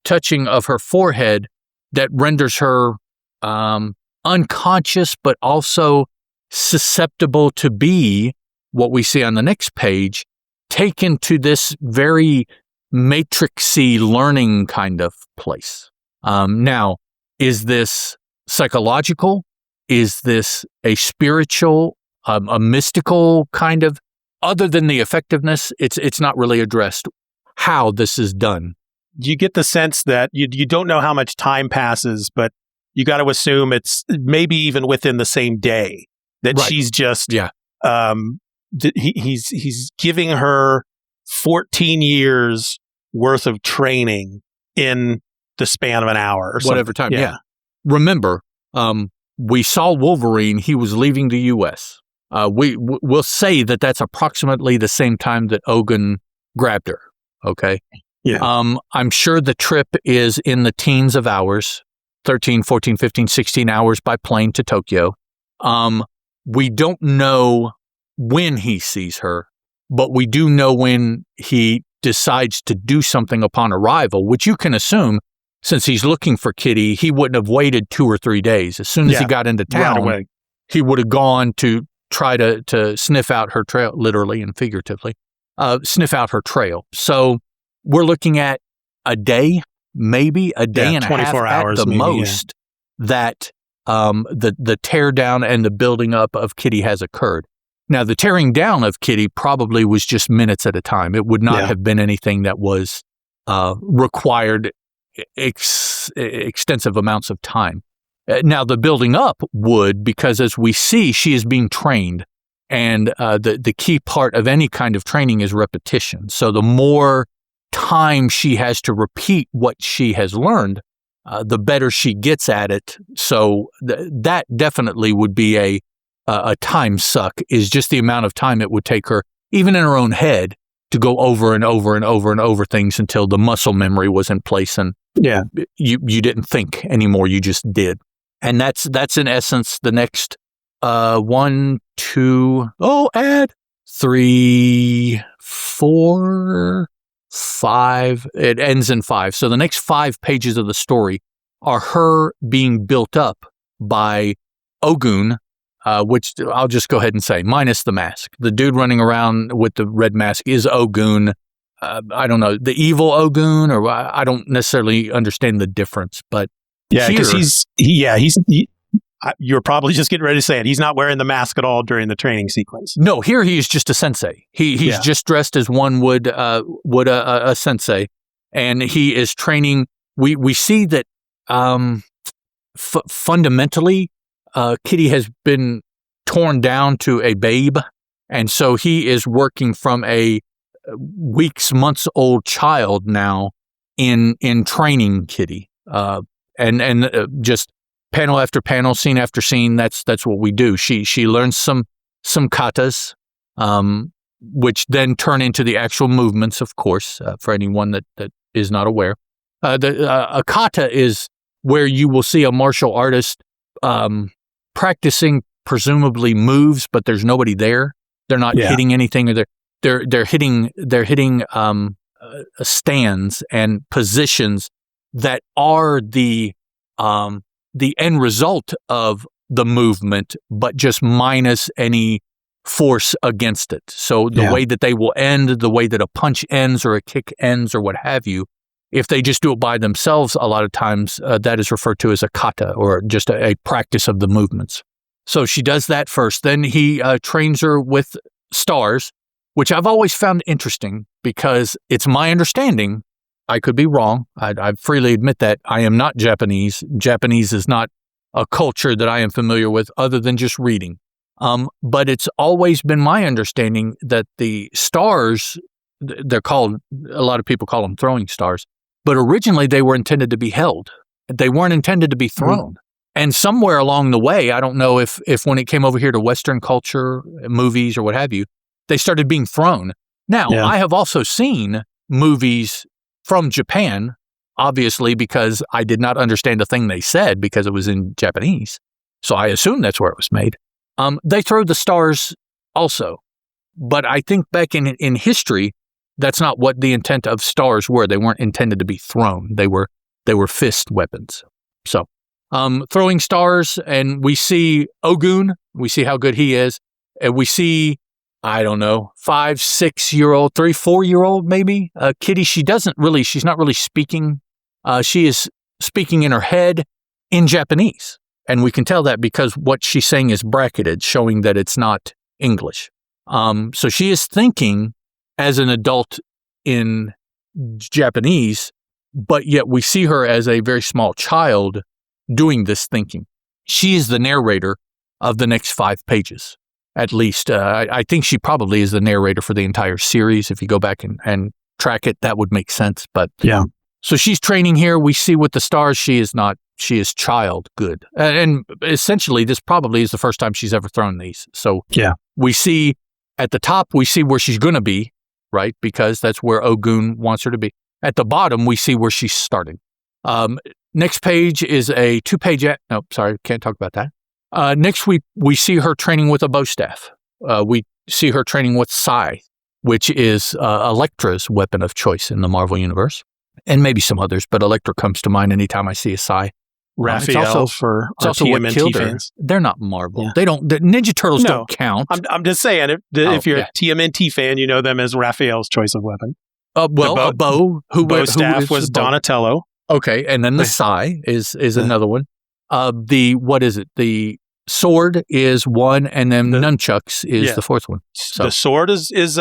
touching of her forehead that renders her unconscious, but also susceptible to be, what we see on the next page, taken to this very matrixy learning kind of place. Now, is this psychological? Is this a spiritual, a mystical kind of? Other than the effectiveness, it's not really addressed how this is done. You get the sense that you don't know how much time passes, but you got to assume it's maybe even within the same day that she's just, he's giving her 14 years worth of training in the span of an hour or whatever time. Yeah. Remember, we saw Wolverine. He was leaving the U.S. We'll say that that's approximately the same time that Ogun grabbed her. Okay. Yeah. I'm sure the trip is in the teens of hours, 13, 14, 15, 16 hours by plane to Tokyo. We don't know when he sees her, but we do know when he decides to do something upon arrival, which you can assume, since he's looking for Kitty, he wouldn't have waited 2 or 3 days. As soon as he got into town, he would have gone to try to sniff out her trail, literally and figuratively, sniff out her trail. So we're looking at a day, maybe a day and a half 24 hours at the most, that the tear down and the building up of Kitty has occurred. Now, the tearing down of Kitty probably was just minutes at a time. It would not have been anything that was required extensive amounts of time. Now, the building up would, because as we see, she is being trained. And the key part of any kind of training is repetition. So the more time she has to repeat what she has learned, the better she gets at it. So that definitely would be a time suck, is just the amount of time it would take her, even in her own head, to go over and over and over and over things until the muscle memory was in place and you didn't think anymore, you just did. And that's in essence the next 1, 2, 3, 4, 5. It ends in 5. So the next 5 pages of the story are her being built up by Ogun, which I'll just go ahead and say, minus the mask. The dude running around with the red mask is Ogun. I don't know, the evil Ogun, or I don't necessarily understand the difference, but because you're probably just getting ready to say it. He's not wearing the mask at all during the training sequence. No, here he is just a sensei. He's just dressed as one would a sensei, and he is training. We see that fundamentally, Kitty has been torn down to a babe, and so he is working from a months old child now in training Kitty, and just panel after panel, scene after scene. That's what we do. She learns some katas, which then turn into the actual movements. Of course, for anyone that is not aware, a kata is where you will see a martial artist practicing presumably moves, but there's nobody there. They're not hitting anything, or they're hitting stands and positions that are the end result of the movement, but just minus any force against it. So the way that they will end, the way that a punch ends or a kick ends or what have you, if they just do it by themselves, a lot of times that is referred to as a kata, or just a practice of the movements. So she does that first. Then he trains her with stars, which I've always found interesting because it's my understanding. I could be wrong. I freely admit that I am not Japanese. Japanese is not a culture that I am familiar with other than just reading. But it's always been my understanding that the stars, they're called, a lot of people call them throwing stars, but originally they were intended to be held. They weren't intended to be thrown. And somewhere along the way, I don't know if when it came over here to Western culture, movies or what have you, they started being thrown. Now, I have also seen movies from Japan, obviously, because I did not understand a thing they said because it was in Japanese. So I assume that's where it was made. They throw the stars also. But I think back in history, that's not what the intent of stars were. They weren't intended to be thrown. They were fist weapons. So throwing stars, and we see Ogun. We see how good he is. And we see, I don't know, 5, 6-year-old, 3, 4-year-old maybe. Kitty, she's not really speaking. She is speaking in her head in Japanese. And we can tell that because what she's saying is bracketed, showing that it's not English. So she is thinking as an adult in Japanese, but yet we see her as a very small child doing this thinking. She is the narrator of the next 5 pages. At least, I think she probably is the narrator for the entire series. If you go back and track it, that would make sense. But so she's training here. We see with the stars, she is child good. And essentially, this probably is the first time she's ever thrown these. So we see at the top, we see where she's going to be, right? Because that's where Ogun wants her to be. At the bottom, we see where she's starting. Next page is a 2-page. No, sorry, can't talk about that. Next, we see her training with a bow staff. We see her training with Scythe, which is Elektra's weapon of choice in the Marvel Universe, and maybe some others, but Elektra comes to mind anytime I see a Scythe. Raphael for our TMNT fans. They're not Marvel. They don't. The Ninja Turtles don't count. I'm just saying, if you're a TMNT fan, you know them as Raphael's choice of weapon. A bow. Bow staff was Donatello. Okay, and then the Scythe is another one. The sword is one, and then nunchucks is the fourth one. So. The sword is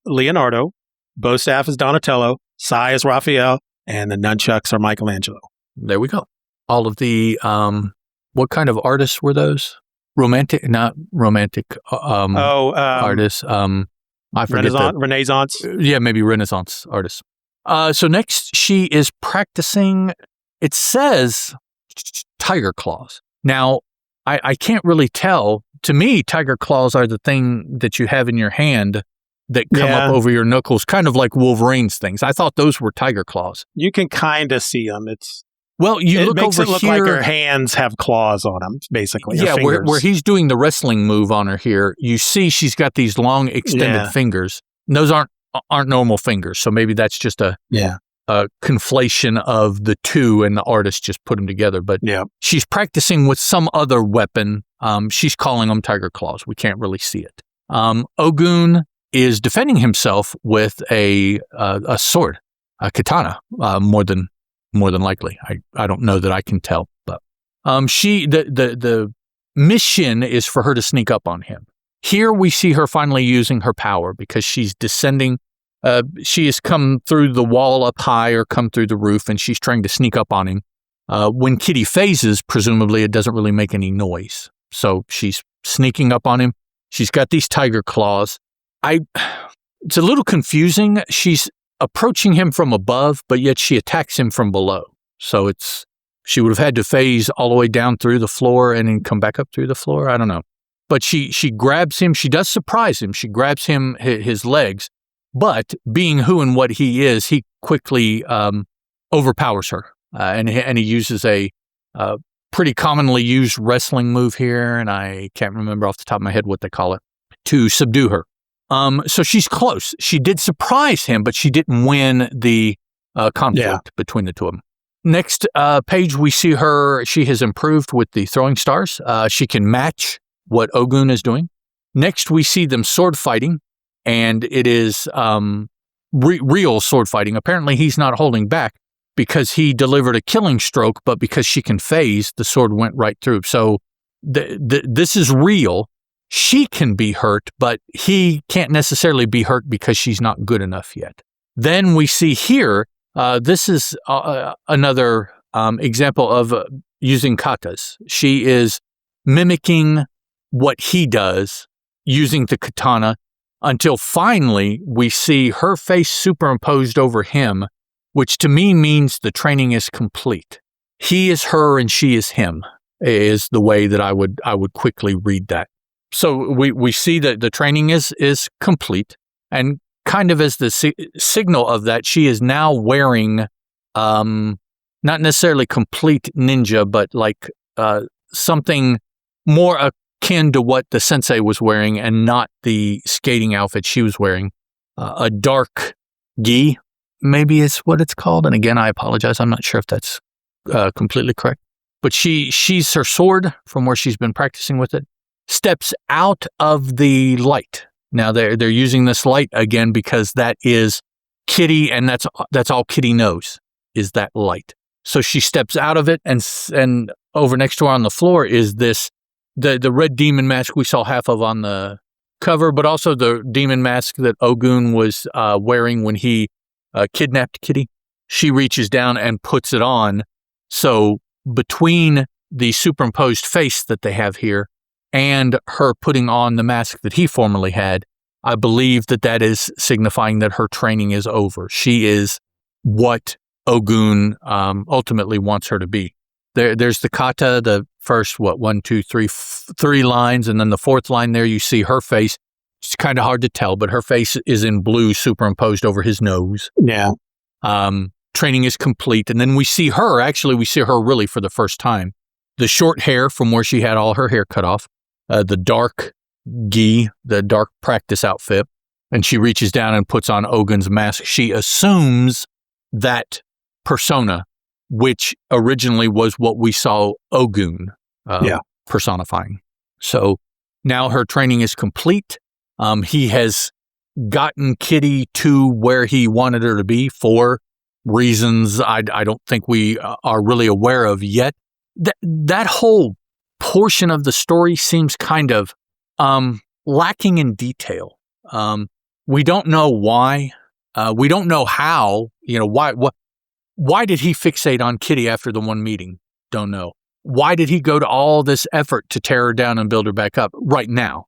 Leonardo, bow staff is Donatello, Scythe is Raphael, and the nunchucks are Michelangelo. There we go. All of the what kind of artists were those? Not romantic. Artists. I forget Renaissance. Yeah, maybe Renaissance artists. So next, she is practicing. It says tiger claws. Now, I can't really tell. To me, tiger claws are the thing that you have in your hand that come up over your knuckles, kind of like Wolverine's things. I thought those were tiger claws. You can kind of see them. It makes it look here, like her hands have claws on them, basically. Yeah, where he's doing the wrestling move on her here, you see she's got these long extended fingers. And those aren't aren't normal fingers. So maybe that's just a conflation of the two, and the artist just put them together. But she's practicing with some other weapon. She's calling them tiger claws. We can't really see it. Ogun is defending himself with a sword, a katana, more than likely. I don't know that I can tell, but the mission is for her to sneak up on him. Here we see her finally using her power because she's descending. She has come through the wall up high or come through the roof, and she's trying to sneak up on him. When Kitty phases, presumably it doesn't really make any noise. So she's sneaking up on him. She's got these tiger claws. It's a little confusing. She's approaching him from above, but yet she attacks him from below. So she would have had to phase all the way down through the floor and then come back up through the floor. I don't know. But she grabs him. She does surprise him. She grabs him, his legs. But being who and what he is, he quickly overpowers her. And he uses a pretty commonly used wrestling move here, and I can't remember off the top of my head what they call it, to subdue her. So she's close. She did surprise him, but she didn't win the conflict between the two of them. Next page, we see her. She has improved with the throwing stars. She can match what Ogun is doing. Next, we see them sword fighting, and it is real sword fighting. Apparently, he's not holding back because he delivered a killing stroke, but because she can phase, the sword went right through. So this is real. She can be hurt, but he can't necessarily be hurt because she's not good enough yet. Then we see here, this is another example of using katas. She is mimicking what he does using the katana until finally we see her face superimposed over him, which to me means the training is complete. He is her and she is him, is the way that I would quickly read that. So we see that the training is complete, and kind of as the signal of that, she is now wearing not necessarily complete ninja, but like something more akin to what the sensei was wearing and not the skating outfit she was wearing. A dark gi, maybe is what it's called. And again, I apologize. I'm not sure if that's completely correct. But she's her sword from where she's been practicing with it, steps out of the light. Now they're using this light again because that is Kitty, and that's all Kitty knows is that light. So she steps out of it, and over next to her on the floor is this the red demon mask we saw half of on the cover, but also the demon mask that Ogun was wearing when he kidnapped Kitty. She reaches down and puts it on. So between the superimposed face that they have here and her putting on the mask that he formerly had, I believe that is signifying that her training is over. She is what Ogun ultimately wants her to be. There's the kata, the first, three lines, and then the fourth line there, you see her face. It's kind of hard to tell, but her face is in blue superimposed over his nose. Yeah. Training is complete. And then we see her really for the first time. The short hair from where she had all her hair cut off, the dark gi, the dark practice outfit, and she reaches down and puts on Ogun's mask. She assumes that persona, which originally was what we saw Ogun personifying. So now her training is complete. He has gotten Kitty to where he wanted her to be for reasons I don't think we are really aware of yet. That whole portion of the story seems kind of lacking in detail. We don't know why. We don't know how. Why did he fixate on Kitty after the one meeting? Don't know. Why did he go to all this effort to tear her down and build her back up right now?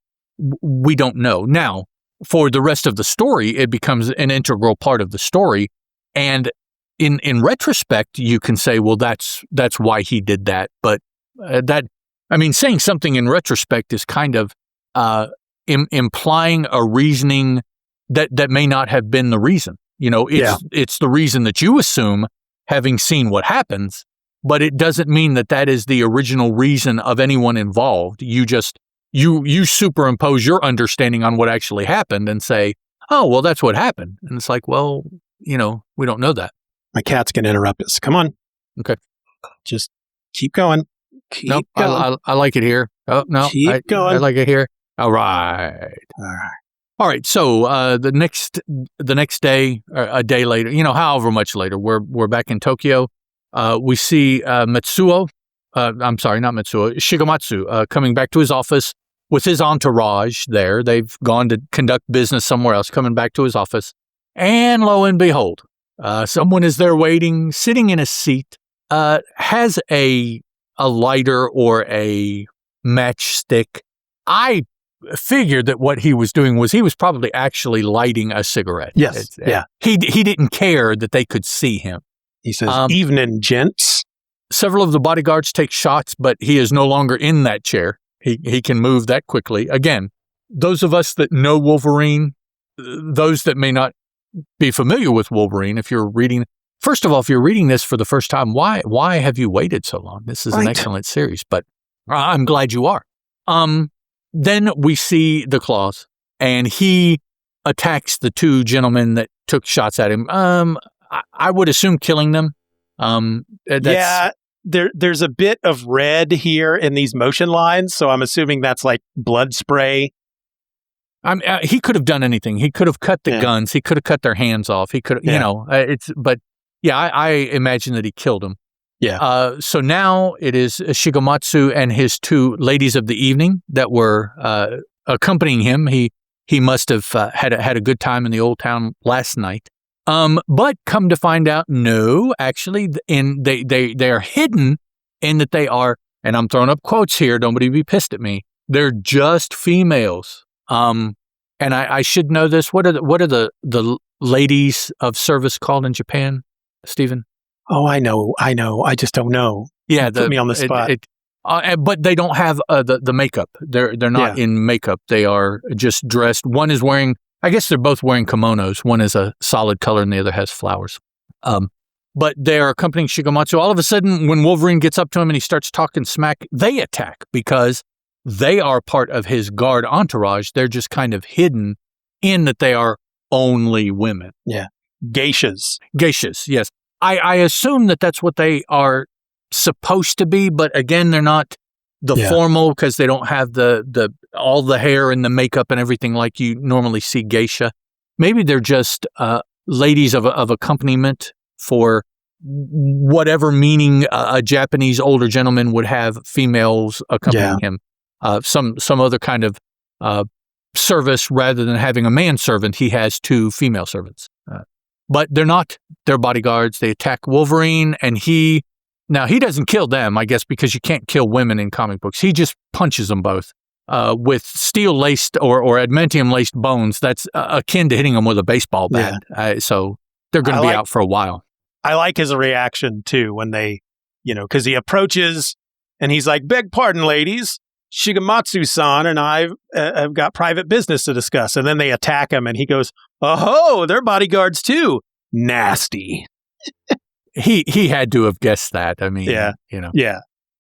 We don't know. Now, for the rest of the story, it becomes an integral part of the story. And in retrospect, you can say, well, that's why he did that. But saying something in retrospect is kind of implying a reasoning that may not have been the reason. It's the reason that you assume, having seen what happens, but it doesn't mean that is the original reason of anyone involved. You superimpose your understanding on what actually happened and say, oh, well, that's what happened. And it's like, well, we don't know that. My cat's going to interrupt us. Come on. Okay. Just keep going. Keep going. I like it here. Oh, no. Keep going. I like it here. All right. All right. So the next day, a day later, however much later, we're back in Tokyo. We see Mitsuo. I'm sorry, not Mitsuo. Shigematsu coming back to his office with his entourage there. They've gone to conduct business somewhere else, coming back to his office. And lo and behold, someone is there waiting, sitting in a seat, has a lighter or a matchstick. I figured that what he was doing was he was probably actually lighting a cigarette. Yes. He didn't care that they could see him. He says, evening, gents. Several of the bodyguards take shots, but he is no longer in that chair. He can move that quickly. Again, those of us that know Wolverine, those that may not be familiar with Wolverine, if you're reading this for the first time, why have you waited so long? This is an excellent series, but I'm glad you are. Then we see the Claws, and he attacks the two gentlemen that took shots at him. I would assume killing them. There's a bit of red here in these motion lines, so I'm assuming that's like blood spray. He could have done anything. He could have cut the guns. He could have cut their hands off. He could, I imagine that he killed them. Yeah. So now it is Shigematsu and his two ladies of the evening that were accompanying him. He must have had a good time in the old town last night. But come to find out, no, actually, they are hidden in that they are, and I'm throwing up quotes here. Nobody be pissed at me. They're just females. And I should know this. What are the ladies of service called in Japan, Steven? Oh, I know. I just don't know. Yeah, put me on the spot. But they don't have the makeup. They're not in makeup. They are just dressed. One is wearing. I guess they're both wearing kimonos. One is a solid color and the other has flowers. But they're accompanying Shigematsu. All of a sudden, when Wolverine gets up to him and he starts talking smack, they attack because they are part of his guard entourage. They're just kind of hidden in that they are only women. Yeah. Geishas, yes. I assume that that's what they are supposed to be, but again, they're not the formal because they don't have the all the hair and the makeup and everything like you normally see geisha. Maybe they're just ladies of accompaniment for whatever meaning a Japanese older gentleman would have females accompanying him. Some other kind of service rather than having a manservant. He has two female servants, but they're not their bodyguards. They attack Wolverine, and he doesn't kill them, I guess, because you can't kill women in comic books. He just punches them both with steel-laced or adamantium-laced bones. That's akin to hitting them with a baseball bat. Yeah. So they're going to be out for a while. I like his reaction, too, when they, because he approaches and he's like, beg pardon, ladies. Shigematsu-san and I have got private business to discuss. And then they attack him and he goes, oh, they're bodyguards, too. Nasty. He had to have guessed that. I mean, Yeah.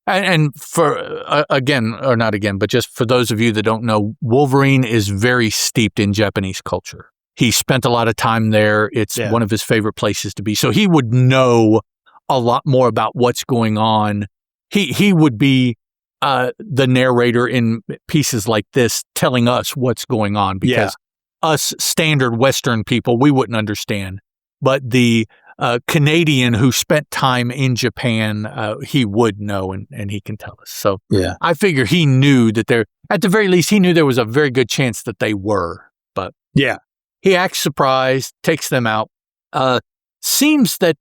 And for, but just for those of you that don't know, Wolverine is very steeped in Japanese culture. He spent a lot of time there. It's one of his favorite places to be. So he would know a lot more about what's going on. He would be the narrator in pieces like this telling us what's going on because us standard Western people, we wouldn't understand. But the Canadian who spent time in Japan, he would know and he can tell us. So I figure he knew that at the very least, he knew there was a very good chance that they were. But he acts surprised, takes them out. Seems that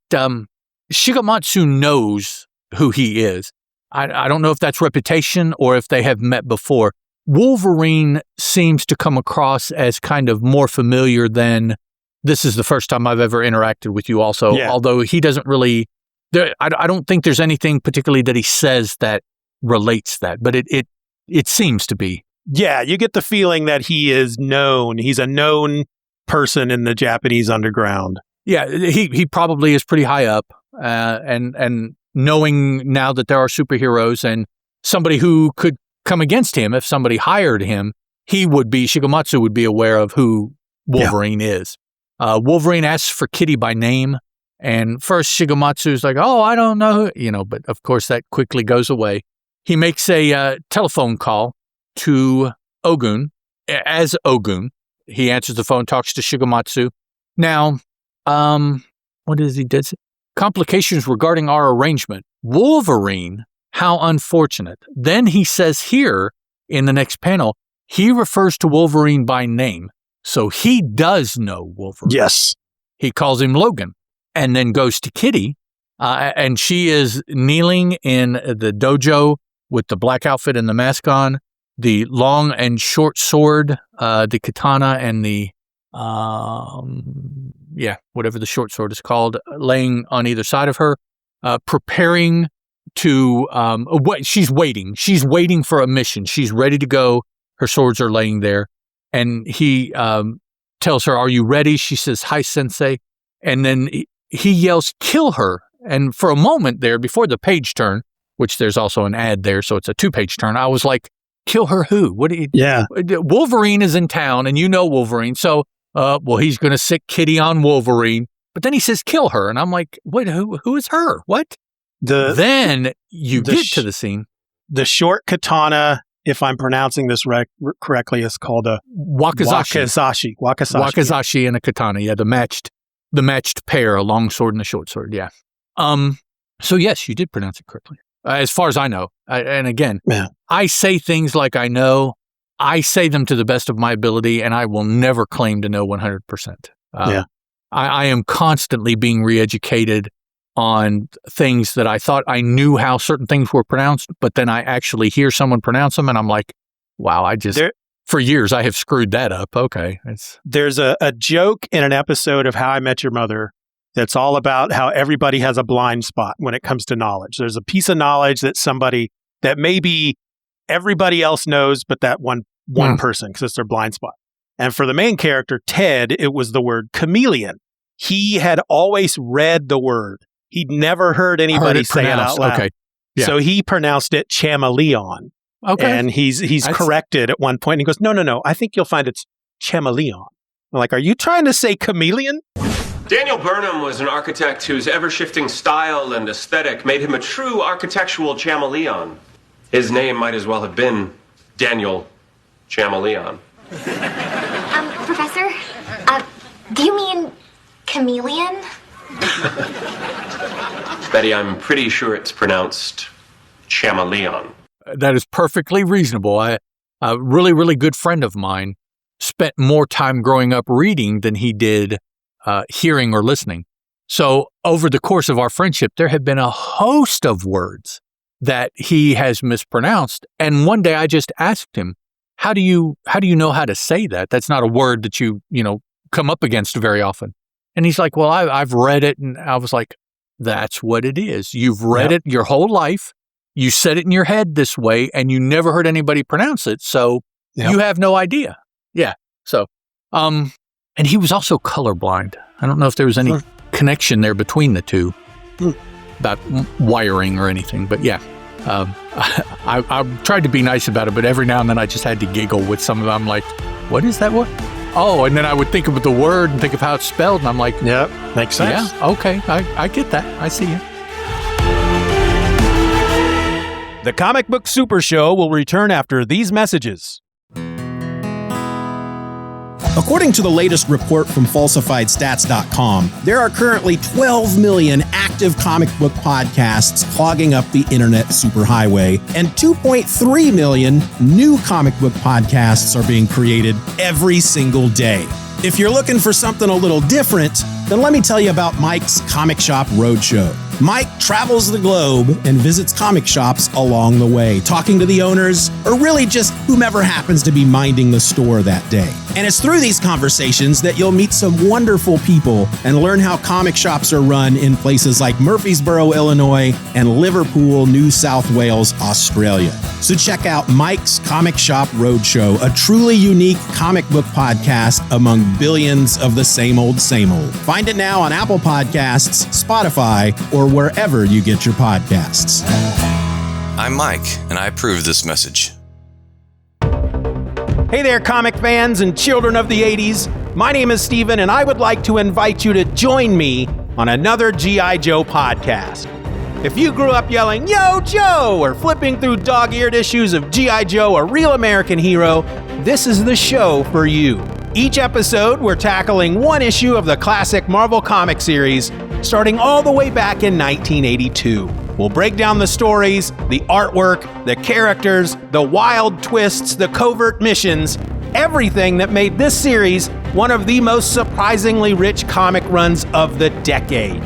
Shigematsu knows who he is. I don't know if that's reputation or if they have met before. Wolverine seems to come across as kind of more familiar than this is the first time I've ever interacted with you also, although he doesn't really, I don't think there's anything particularly that he says that relates that, but it seems to be. Yeah, you get the feeling that he is known. He's a known person in the Japanese underground. Yeah, he probably is pretty high up, and knowing now that there are superheroes and somebody who could come against him if somebody hired him, Shigematsu would be aware of who Wolverine is. Wolverine asks for Kitty by name, and first Shigematsu's like, oh, I don't know, but of course that quickly goes away. He makes a telephone call to Ogun. As Ogun, he answers the phone, talks to Shigematsu. Now, what is he did? Complications regarding our arrangement. Wolverine, how unfortunate. Then he says here in the next panel, he refers to Wolverine by name. So he does know Wolverine. Yes. He calls him Logan and then goes to Kitty. And she is kneeling in the dojo with the black outfit and the mask on, the long and short sword, the katana and the, whatever the short sword is called, laying on either side of her, preparing to, she's waiting. She's waiting for a mission. She's ready to go. Her swords are laying there. And he tells her, are you ready? She says, hi, sensei. And then he yells, kill her. And for a moment there, before the page turn, which there's also an ad there, so it's a 2-page turn, I was like, kill her who? What do you? Yeah. Wolverine is in town, and you know Wolverine. So, he's going to sick Kitty on Wolverine. But then he says, kill her. And I'm like, wait, who is her? What? Then you get to the scene. The short katana, if I'm pronouncing this correctly, is called a wakizashi. Wakizashi and a katana. Yeah, the matched pair, a long sword and a short sword. Yeah. So yes, you did pronounce it correctly. As far as I know. And again, I say things like I know. I say them to the best of my ability, and I will never claim to know 100%. I am constantly being re-educated on things that I thought I knew how certain things were pronounced, but then I actually hear someone pronounce them, and I'm like, wow, for years I have screwed that up. Okay. There's a joke in an episode of How I Met Your Mother that's all about how everybody has a blind spot when it comes to knowledge. There's a piece of knowledge that maybe everybody else knows, but that one person, because it's their blind spot. And for the main character, Ted, it was the word chameleon. He had always read the word. He'd never heard anybody say it out loud. Okay. Yeah. So he pronounced it chameleon. Okay. And he's corrected at one point. And he goes, no, I think you'll find it's chameleon. I'm like, are you trying to say chameleon? Daniel Burnham was an architect whose ever-shifting style and aesthetic made him a true architectural chameleon. His name might as well have been Daniel Chameleon. Professor, do you mean chameleon? Betty, I'm pretty sure it's pronounced chameleon. That is perfectly reasonable. A really, really good friend of mine spent more time growing up reading than he did hearing or listening. So over the course of our friendship, there have been a host of words that he has mispronounced. And one day I just asked him, how do you know how to say that? That's not a word that you come up against very often. And he's like, well, I've read it. And I was like, that's what it is. You've read it your whole life. You said it in your head this way, and you never heard anybody pronounce it. So you have no idea. Yeah. So, and he was also colorblind. I don't know if there was any connection there between the two about wiring or anything, but yeah. I tried to be nice about it, but every now and then I just had to giggle with some of them. I'm like, what is that word? Oh, and then I would think of the word and think of how it's spelled, and I'm like, yep, makes sense. Yeah, okay, I get that. I see you. The Comic Book Super Show will return after these messages. According to the latest report from falsifiedstats.com, there are currently 12 million active comic book podcasts clogging up the internet superhighway, and 2.3 million new comic book podcasts are being created every single day. If you're looking for something a little different, then let me tell you about Mike's Comic Shop Roadshow. Mike travels the globe and visits comic shops along the way, talking to the owners, or really just whomever happens to be minding the store that day. And it's through these conversations that you'll meet some wonderful people and learn how comic shops are run in places like Murfreesboro, Illinois, and Liverpool, New South Wales, Australia. So check out Mike's Comic Shop Roadshow, a truly unique comic book podcast among billions of the same old. Find it now on Apple Podcasts, Spotify, or wherever you get your podcasts. I'm Mike, and I approve this message. Hey there, comic fans and children of the 80s. My name is Steven, and I would like to invite you to join me on another G.I. Joe podcast. If you grew up yelling, "Yo, Joe!" or flipping through dog-eared issues of G.I. Joe, A Real American Hero, this is the show for you. Each episode, we're tackling one issue of the classic Marvel comic series, starting all the way back in 1982. We'll break down the stories, the artwork, the characters, the wild twists, the covert missions, everything that made this series one of the most surprisingly rich comic runs of the decade.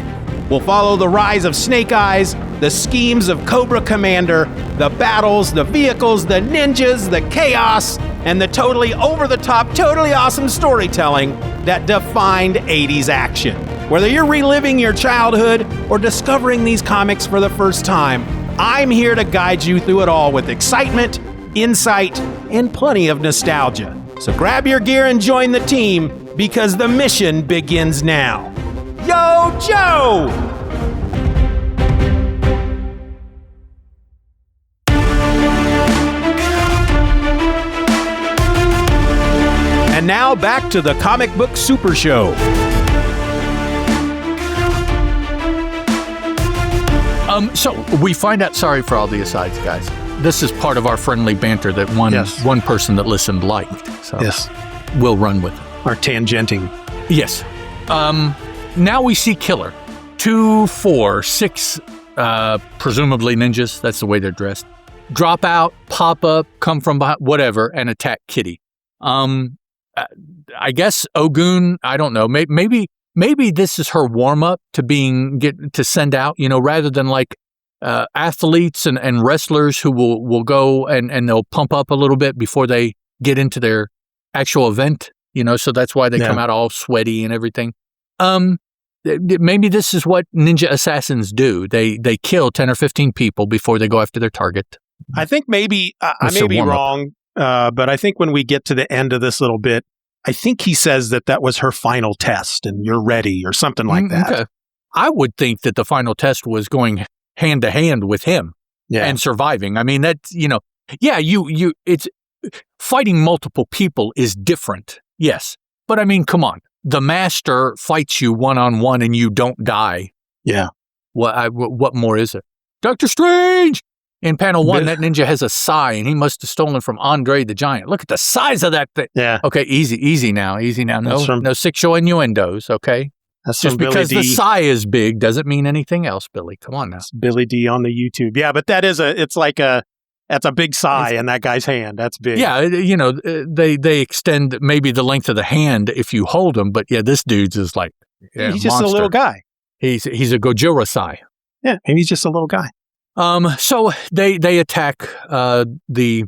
We'll follow the rise of Snake Eyes, the schemes of Cobra Commander, the battles, the vehicles, the ninjas, the chaos, and the totally over-the-top, totally awesome storytelling that defined 80s action. Whether you're reliving your childhood or discovering these comics for the first time, I'm here to guide you through it all with excitement, insight, and plenty of nostalgia. So grab your gear and join the team, because the mission begins now. Yo, Joe! And now back to the Comic Book Super Show. So we find out, sorry for all the asides, guys. This is part of our friendly banter that one person that listened liked. So yes, we'll run with it. Our tangenting. Yes. Now we see Killer. 2, 4, 6, presumably ninjas. That's the way they're dressed. Drop out, pop up, come from behind, whatever, and attack Kitty. I guess Ogun, I don't know. Maybe this is her warm up to send out, rather than like athletes and wrestlers who will go and they'll pump up a little bit before they get into their actual event, so that's why they come out all sweaty and everything. Maybe this is what ninja assassins do. They kill 10 or 15 people before they go after their target. I think maybe, I may be wrong, but I think when we get to the end of this little bit, I think he says that was her final test and you're ready or something like that. Okay. I would think that the final test was going hand to hand with him and surviving. I mean, that's, it's fighting multiple people is different. Yes. But I mean, come on. The master fights you one-on-one and you don't die. Yeah. What more is it? Doctor Strange! In panel 1, that ninja has a sai, and he must have stolen from Andre the Giant. Look at the size of that thing. Yeah. Okay, easy now. No sexual innuendos, okay? That's just because the sai is big doesn't mean anything else, Billy. Come on now. It's Billy D on the YouTube. Yeah, but that's a big sai in that guy's hand. That's big. Yeah, they extend maybe the length of the hand if you hold him, but yeah, this dude's is like he's just a little guy. He's a Gojira sai. Yeah, and he's just a little guy. So they attack the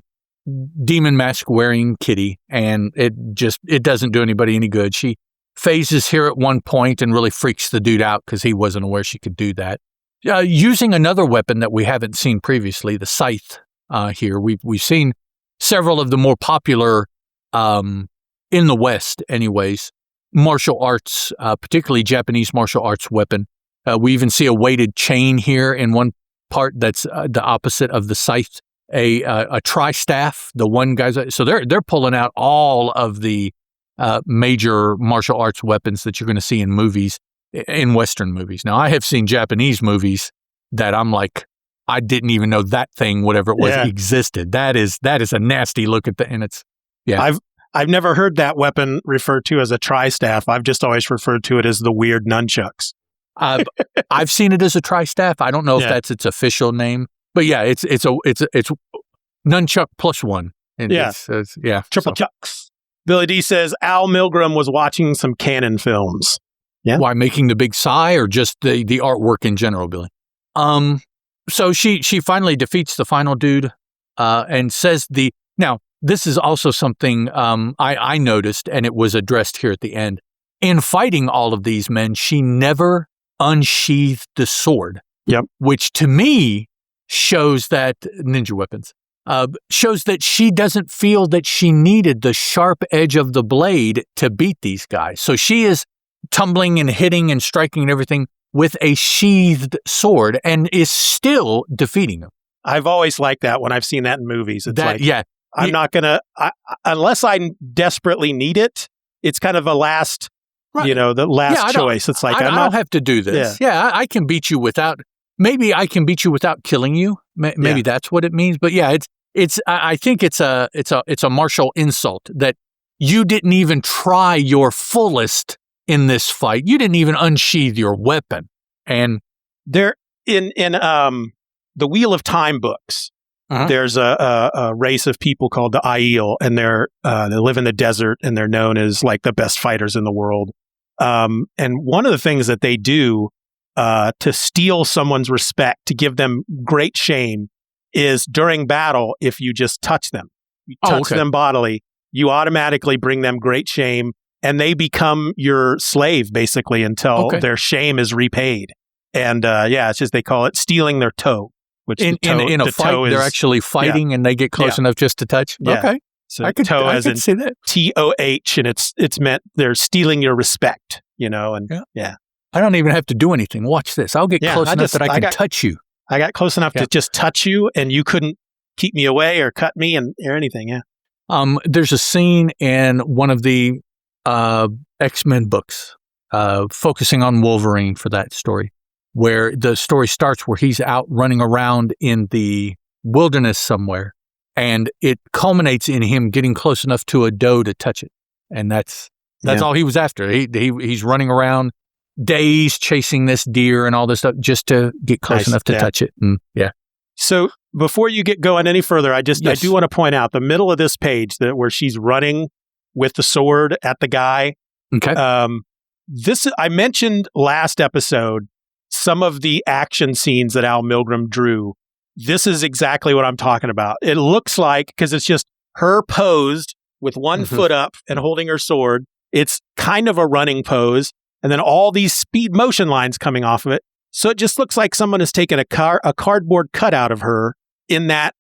demon mask wearing Kitty, and it doesn't do anybody any good. She phases here at one point and really freaks the dude out because he wasn't aware she could do that. Using another weapon that we haven't seen previously, the scythe. Here we've seen several of the more popular in the West, anyways, martial arts, particularly Japanese martial arts weapon. We even see a weighted chain here in one part that's the opposite of the scythe, a tri-staff, the one guy's. So they're pulling out all of the major martial arts weapons that you're going to see in movies, in Western movies. Now, I have seen Japanese movies that I'm like, I didn't even know that thing, whatever it was, existed. That is a nasty look at and it's, I've never heard that weapon referred to as a tri-staff. I've just always referred to it as the weird nunchucks. I've seen it as a tri-staff. I don't know if that's its official name, but yeah, it's nunchuck plus one. And it's triple chucks. Billy D says Al Milgrom was watching some Canon films. Yeah, why, making the big sigh or just the artwork in general, Billy? So she finally defeats the final dude, and says now this is also something I noticed, and it was addressed here at the end. In fighting all of these men, she never unsheathed the sword. Yep. Which to me shows that ninja weapons shows that she doesn't feel that she needed the sharp edge of the blade to beat these guys. So she is tumbling and hitting and striking and everything with a sheathed sword and is still defeating them. I've always liked that when I've seen that in movies. It's I'm not going to, unless I desperately need it, it's kind of a last, Right. the last choice. It's like, I don't have to do this. Yeah, I can beat you without, maybe I can beat you without killing you. Maybe that's what it means. But yeah, I think it's a martial insult that you didn't even try your fullest in this fight. You didn't even unsheath your weapon. And there in the Wheel of Time books, there's a race of people called the Aiel, and they live in the desert, and they're known as like the best fighters in the world. And one of the things that they do to steal someone's respect, to give them great shame, is during battle, if you just touch them, them bodily, you automatically bring them great shame, and they become your slave basically until their shame is repaid. And it's just, they call it stealing their toe. Which in a fight, they're actually fighting and they get close enough just to touch. Yeah. Okay, so I could see that. TOH, and it's meant they're stealing your respect. And I don't even have to do anything. Watch this. I'll get close enough that I can touch you. I got close enough to just touch you, and you couldn't keep me away or cut me or anything. Yeah. There's a scene in one of the X-Men books focusing on Wolverine for that story, where the story starts where he's out running around in the wilderness somewhere, and it culminates in him getting close enough to a doe to touch it. And that's all he was after. He's running around days chasing this deer and all this stuff just to get close enough to touch it. And So before you get going any further, I do want to point out the middle of this page where she's running with the sword at the guy. Okay. I mentioned last episode some of the action scenes that Al Milgrom drew. This is exactly what I'm talking about. It looks like, because it's just her posed with one foot up and holding her sword. It's kind of a running pose, and then all these speed motion lines coming off of it. So it just looks like someone has taken a cardboard cutout of her in that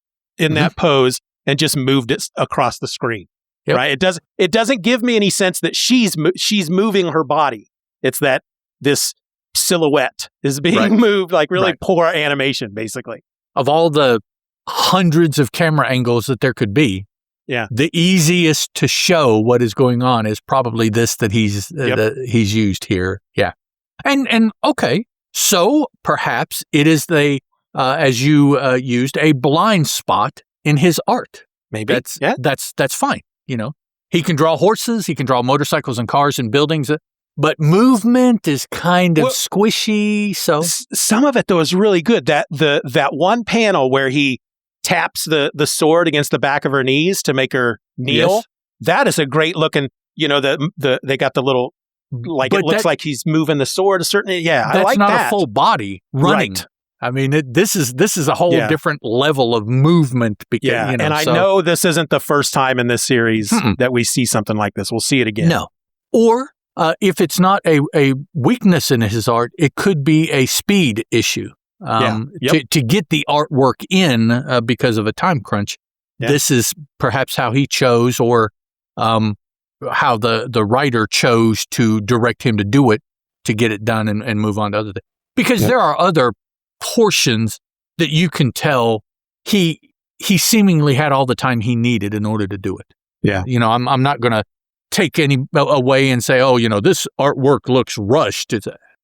pose and just moved it across the screen. Yep. Right? It doesn't give me any sense that she's moving her body. It's that this silhouette is being moved, like really poor animation, basically. Of all the hundreds of camera angles that there could be, the easiest to show what is going on is probably this that he's used here. Yeah. And okay, so perhaps it is as you used, a blind spot in his art. Maybe that's fine. He can draw horses, he can draw motorcycles and cars and buildings, but movement is kind of squishy. So some of it though is really good. That one panel where he taps the sword against the back of her knees to make her kneel. Yes. That is a great looking. They got the little it looks like he's moving the sword a certain. Yeah, I like that. That's not a full body running. Right. I mean, this is a whole different level of movement. And I know this isn't the first time in this series that we see something like this. We'll see it again. No. Or if it's not a weakness in his art, it could be a speed issue. To get the artwork in because of a time crunch. Yeah. This is perhaps how he chose, or how the writer chose to direct him to do it, to get it done and move on to other things. Because there are other portions that you can tell he seemingly had all the time he needed in order to do it. Yeah. I'm not going to take any away and say, this artwork looks rushed.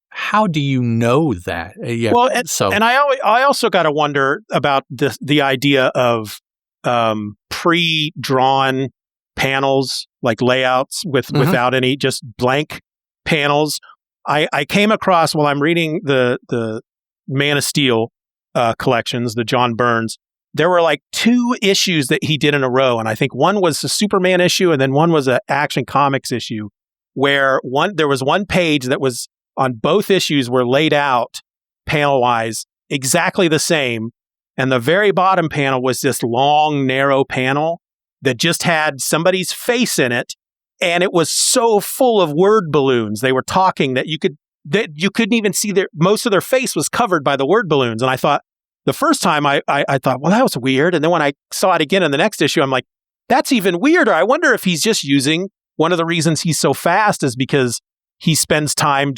How do you know that? Well, and I also got to wonder about the idea of pre-drawn panels, like layouts without any, just blank panels. I came across, while I'm reading the Man of Steel collections, the John Burns, there were like 2 issues that he did in a row, and I think one was a Superman issue, and then one was an Action Comics issue, where there was one page that was on both issues were laid out panel-wise exactly the same, and the very bottom panel was this long, narrow panel that just had somebody's face in it, and it was so full of word balloons. They were talking that you couldn't even see most of their face was covered by the word balloons. And I thought, the first time I thought, well, that was weird. And then when I saw it again in the next issue, I'm like, that's even weirder. I wonder if he's just using, one of the reasons he's so fast is because he spends time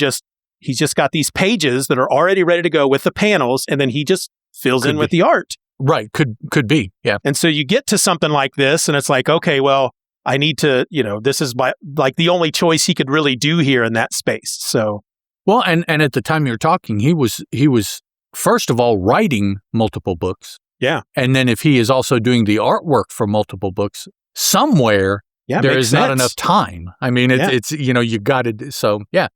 he's just got these pages that are already ready to go with the panels, and then he just fills in with the art. Right. Could be. Yeah. And so you get to something like this, and it's like, okay, well, I need to, this is like the only choice he could really do here in that space. So, well, and at the time you're talking, he was first of all writing multiple books. Yeah. And then if he is also doing the artwork for multiple books, somewhere there is not enough time. I mean, it's you got to, so yeah.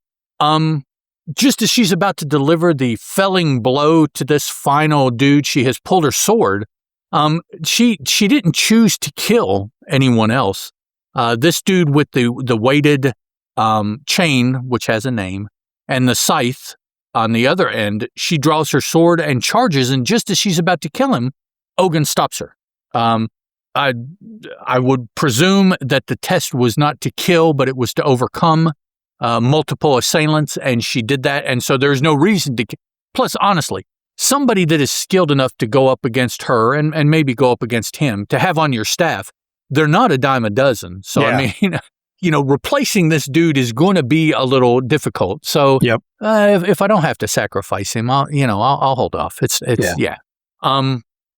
Just as she's about to deliver the felling blow to this final dude, she has pulled her sword. She didn't choose to kill anyone else. This dude with the weighted chain, which has a name, and the scythe on the other end, she draws her sword and charges, and just as she's about to kill him, Ogun stops her. I would presume that the test was not to kill, but it was to overcome multiple assailants, and she did that, and so there's no reason to. Plus, honestly, somebody that is skilled enough to go up against her and maybe go up against him to have on your staff, they're not a dime a dozen. So I mean, replacing this dude is going to be a little difficult. So if I don't have to sacrifice him, I'll hold off.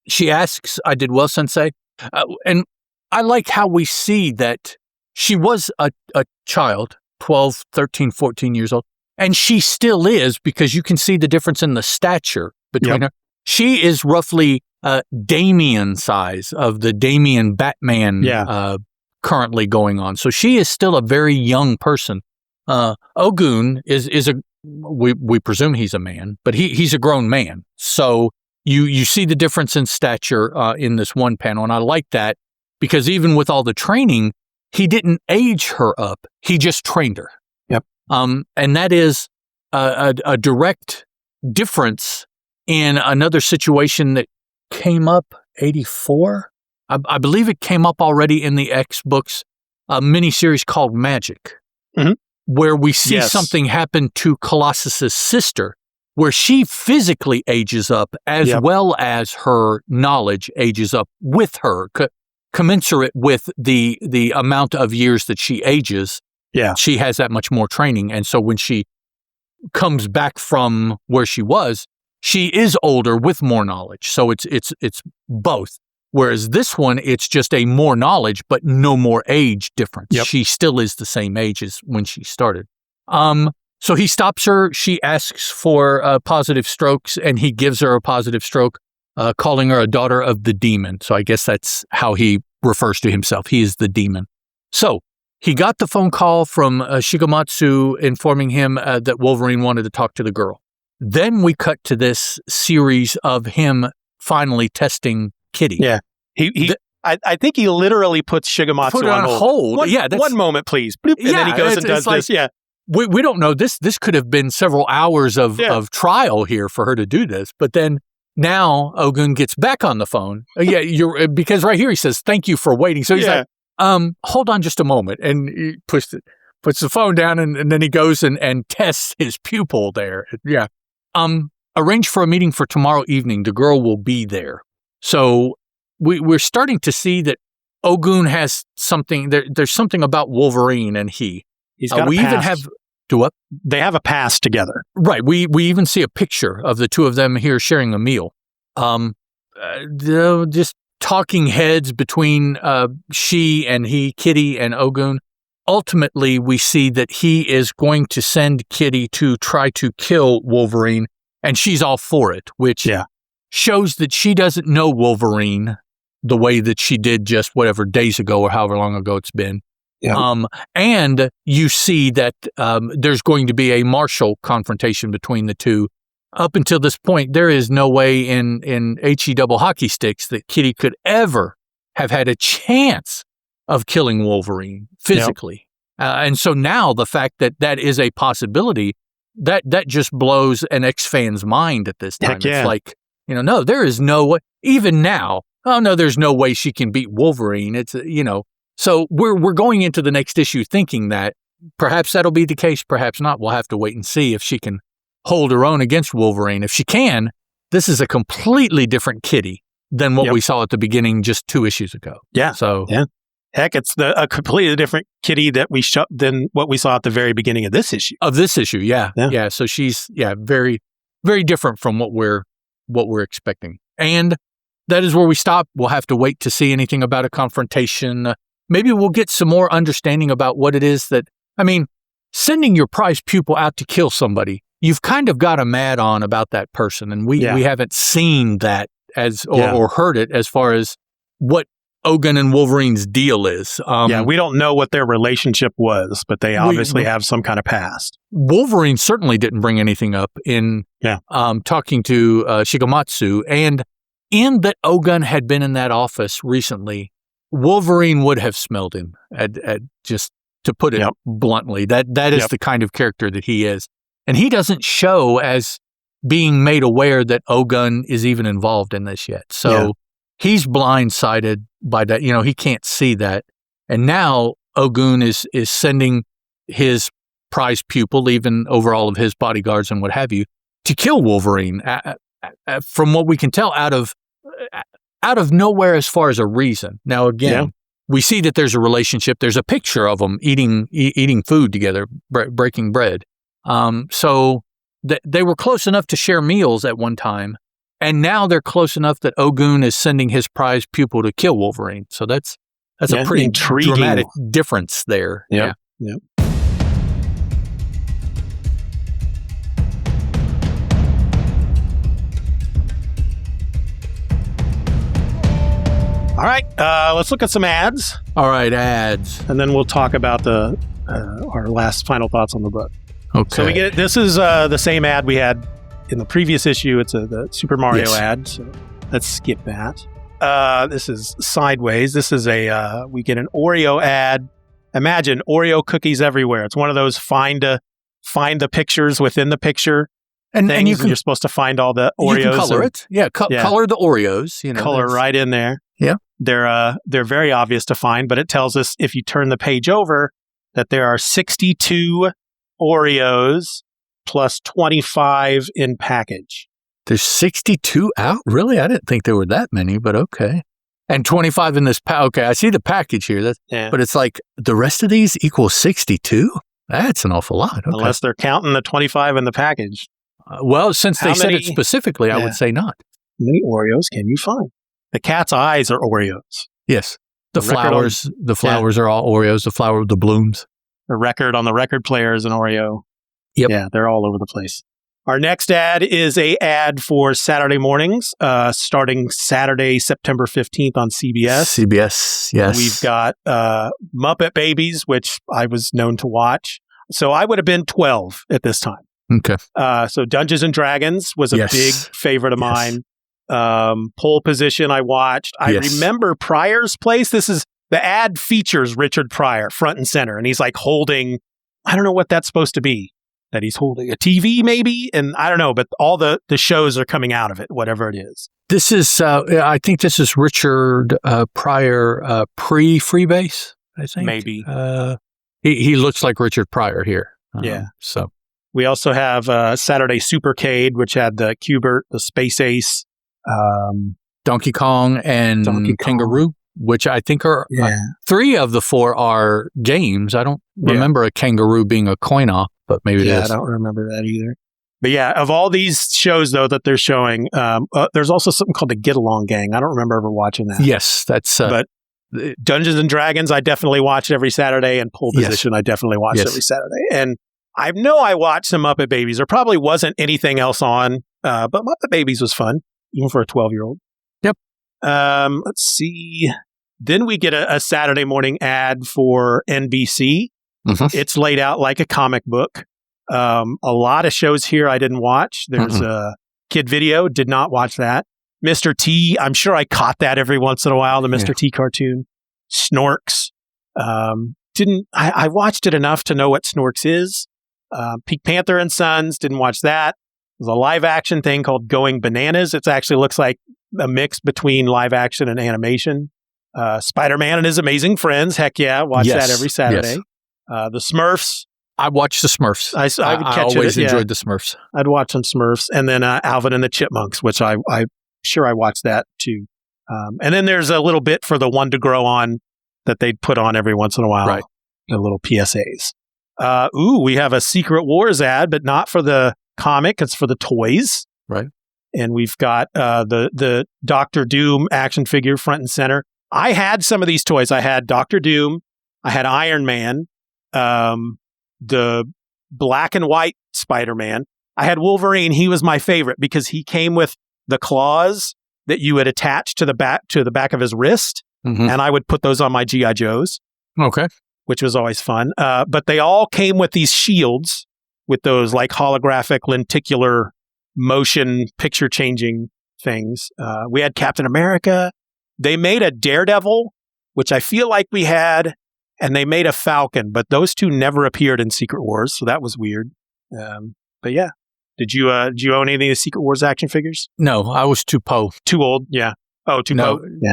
She asks, "I did well, Sensei," and I like how we see that she was a child. 12, 13, 14 years old. And she still is, because you can see the difference in the stature between her. She is roughly Damien size of the Damien Batman currently going on. So she is still a very young person. Ogun is we presume he's a man, but he's a grown man. So you see the difference in stature in this one panel. And I like that, because even with all the training, he didn't age her up. He just trained her. Yep. And that is a direct difference in another situation that came up 84. I believe it came up already in the X books, a miniseries called Magic, where we see something happen to Colossus's sister, where she physically ages up as well as her knowledge ages up with her. Commensurate with the amount of years that she ages, she has that much more training. And so when she comes back from where she was, she is older with more knowledge. So it's both. Whereas this one, it's just a more knowledge, but no more age difference. Yep. She still is the same age as when she started. So he stops her. She asks for positive strokes, and he gives her a positive stroke, calling her a daughter of the demon. So I guess that's how he refers to himself. He is the demon. So he got the phone call from Shigematsu informing him that Wolverine wanted to talk to the girl. Then we cut to this series of him finally testing Kitty. Yeah. I think he literally puts Shigematsu on hold. One moment, please. Bloop, and then he goes and does this. Yeah. We don't know. This could have been several hours of trial here for her to do this. But then now Ogun gets back on the phone. Because right here he says, "Thank you for waiting." So he's like, hold on just a moment. And he puts the phone down, and then he goes and tests his pupil there. Yeah. Arrange for a meeting for tomorrow evening. The girl will be there. So we're starting to see that Ogun has something. There's something about Wolverine and he's got a past. Even have do what? They have a past together. Right. We even see a picture of the two of them here sharing a meal. Just talking heads between she and he, Kitty and Ogun. Ultimately, we see that he is going to send Kitty to try to kill Wolverine, and she's all for it, which shows that she doesn't know Wolverine the way that she did just whatever days ago or however long ago it's been. Yeah. And you see that there's going to be a martial confrontation between the two. Up until this point, there is no way in HE double hockey sticks that Kitty could ever have had a chance of killing Wolverine physically. Yep. And so now the fact that that is a possibility, that just blows an X-fan's mind at this time. Heck yeah. It's like, no, there is no way, even now, there's no way she can beat Wolverine. It's, so we're going into the next issue thinking that perhaps that'll be the case, perhaps not. We'll have to wait and see if she can hold her own against Wolverine. If she can, this is a completely different Kitty than what we saw at the beginning just 2 issues ago. Yeah. So heck, it's a completely different Kitty that than what we saw at the very beginning of this issue. Yeah. So she's very, very different from what we're expecting. And that is where we stop. We'll have to wait to see anything about a confrontation. maybe we'll get some more understanding about what it is that, I mean, sending your prized pupil out to kill somebody, you've kind of got a mad on about that person. And we haven't seen that or heard it as far as what Ogun and Wolverine's deal is. We don't know what their relationship was, but they obviously have some kind of past. Wolverine certainly didn't bring anything up in talking to Shigematsu, and in that Ogun had been in that office recently, Wolverine would have smelled him, at just to put it bluntly. That is the kind of character that he is. And he doesn't show as being made aware that Ogun is even involved in this yet. So he's blindsided by that. You know, he can't see that. And now Ogun is sending his prized pupil, even over all of his bodyguards and what have you, to kill Wolverine. From what we can tell, out of nowhere as far as a reason. Now, again, we see that there's a relationship. There's a picture of them eating food together, breaking bread. So they were close enough to share meals at one time. And now they're close enough that Ogun is sending his prized pupil to kill Wolverine. So that's a pretty dramatic difference there. Yep. All right, let's look at some ads. All right, ads. And then we'll talk about our last final thoughts on the book. Okay. So we get this is the same ad we had in the previous issue. It's the Super Mario ad. So let's skip that. This is sideways. This is we get an Oreo ad. Imagine Oreo cookies everywhere. It's one of those find the pictures within the picture. And you're supposed to find all the Oreos. You can color it. Yeah, color the Oreos. You know, color right in there. Yeah. They're very obvious to find, but it tells us if you turn the page over that there are 62 Oreos plus 25 in package. There's 62 out? Really? I didn't think there were that many, but okay. And 25 in this okay, I see the package here. But it's like the rest of these equals 62? That's an awful lot. Okay. Unless they're counting the 25 in the package. Well, since they said it specifically, I would say not. How many Oreos can you find? The cat's eyes are Oreos. Yes. The flowers are all Oreos. The blooms. The record on the record player is an Oreo. Yep. Yeah, they're all over the place. Our next ad is a ad for Saturday mornings, starting Saturday, September 15th on CBS. CBS, yes. We've got Muppet Babies, which I was known to watch. So I would have been 12 at this time. Okay. So Dungeons and Dragons was a big favorite of mine. Pole Position I watched. I remember Pryor's Place. The ad features Richard Pryor front and center, and he's like holding, I don't know what that's supposed to be, that he's holding a TV maybe, and I don't know, but all the shows are coming out of it, whatever it is. This is, I think this is Richard Pryor pre-Freebase, I think. Maybe. He looks like Richard Pryor here. So we also have Saturday Supercade, which had the Cubert, the Space Ace, Donkey Kong, and Kangaroo, which I think are 3 of the 4 are games. I don't remember a Kangaroo being a coin-op, but maybe it is. I don't remember that either. But yeah, of all these shows, though, that they're showing, there's also something called the Get Along Gang. I don't remember ever watching that. Yes, that's... but Dungeons and Dragons, I definitely watch every Saturday, and Pole Position, I definitely watch every Saturday. And I know I watched some Muppet Babies. There probably wasn't anything else on, but Muppet Babies was fun, even for a 12-year-old. Yep. Let's see. Then we get a Saturday morning ad for NBC. Mm-hmm. It's laid out like a comic book. A lot of shows here I didn't watch. There's a Kid Video. Did not watch that. Mr. T. I'm sure I caught that every once in a while. The Mr. T cartoon. Snorks. I watched it enough to know what Snorks is. Pink Panther and Sons. Didn't watch that. There's a live action thing called Going Bananas. It actually looks like a mix between live action and animation. Spider-Man and His Amazing Friends. Heck yeah. Watch that every Saturday. Yes. The Smurfs. I watched the Smurfs. I would catch always enjoyed the Smurfs. I'd watch some Smurfs. And then Alvin and the Chipmunks, which I watched that too. And then there's a little bit for the One to Grow On that they'd put on every once in a while. Right. The little PSAs. We have a Secret Wars ad, but not for the comic. It's for the toys. Right. And we've got the Doctor Doom action figure front and center. I had some of these toys. I had Dr. Doom. I had Iron Man, the black and white Spider-Man. I had Wolverine. He was my favorite because he came with the claws that you would attach to the back of his wrist, and I would put those on my G.I. Joes. Okay. Which was always fun. But they all came with these shields with those like holographic lenticular motion picture changing things. We had Captain America. They made a Daredevil, which I feel like we had, and they made a Falcon, but those two never appeared in Secret Wars, so that was weird. But yeah. Did you own any of the Secret Wars action figures? No, I was too Too old? Yeah. Oh, too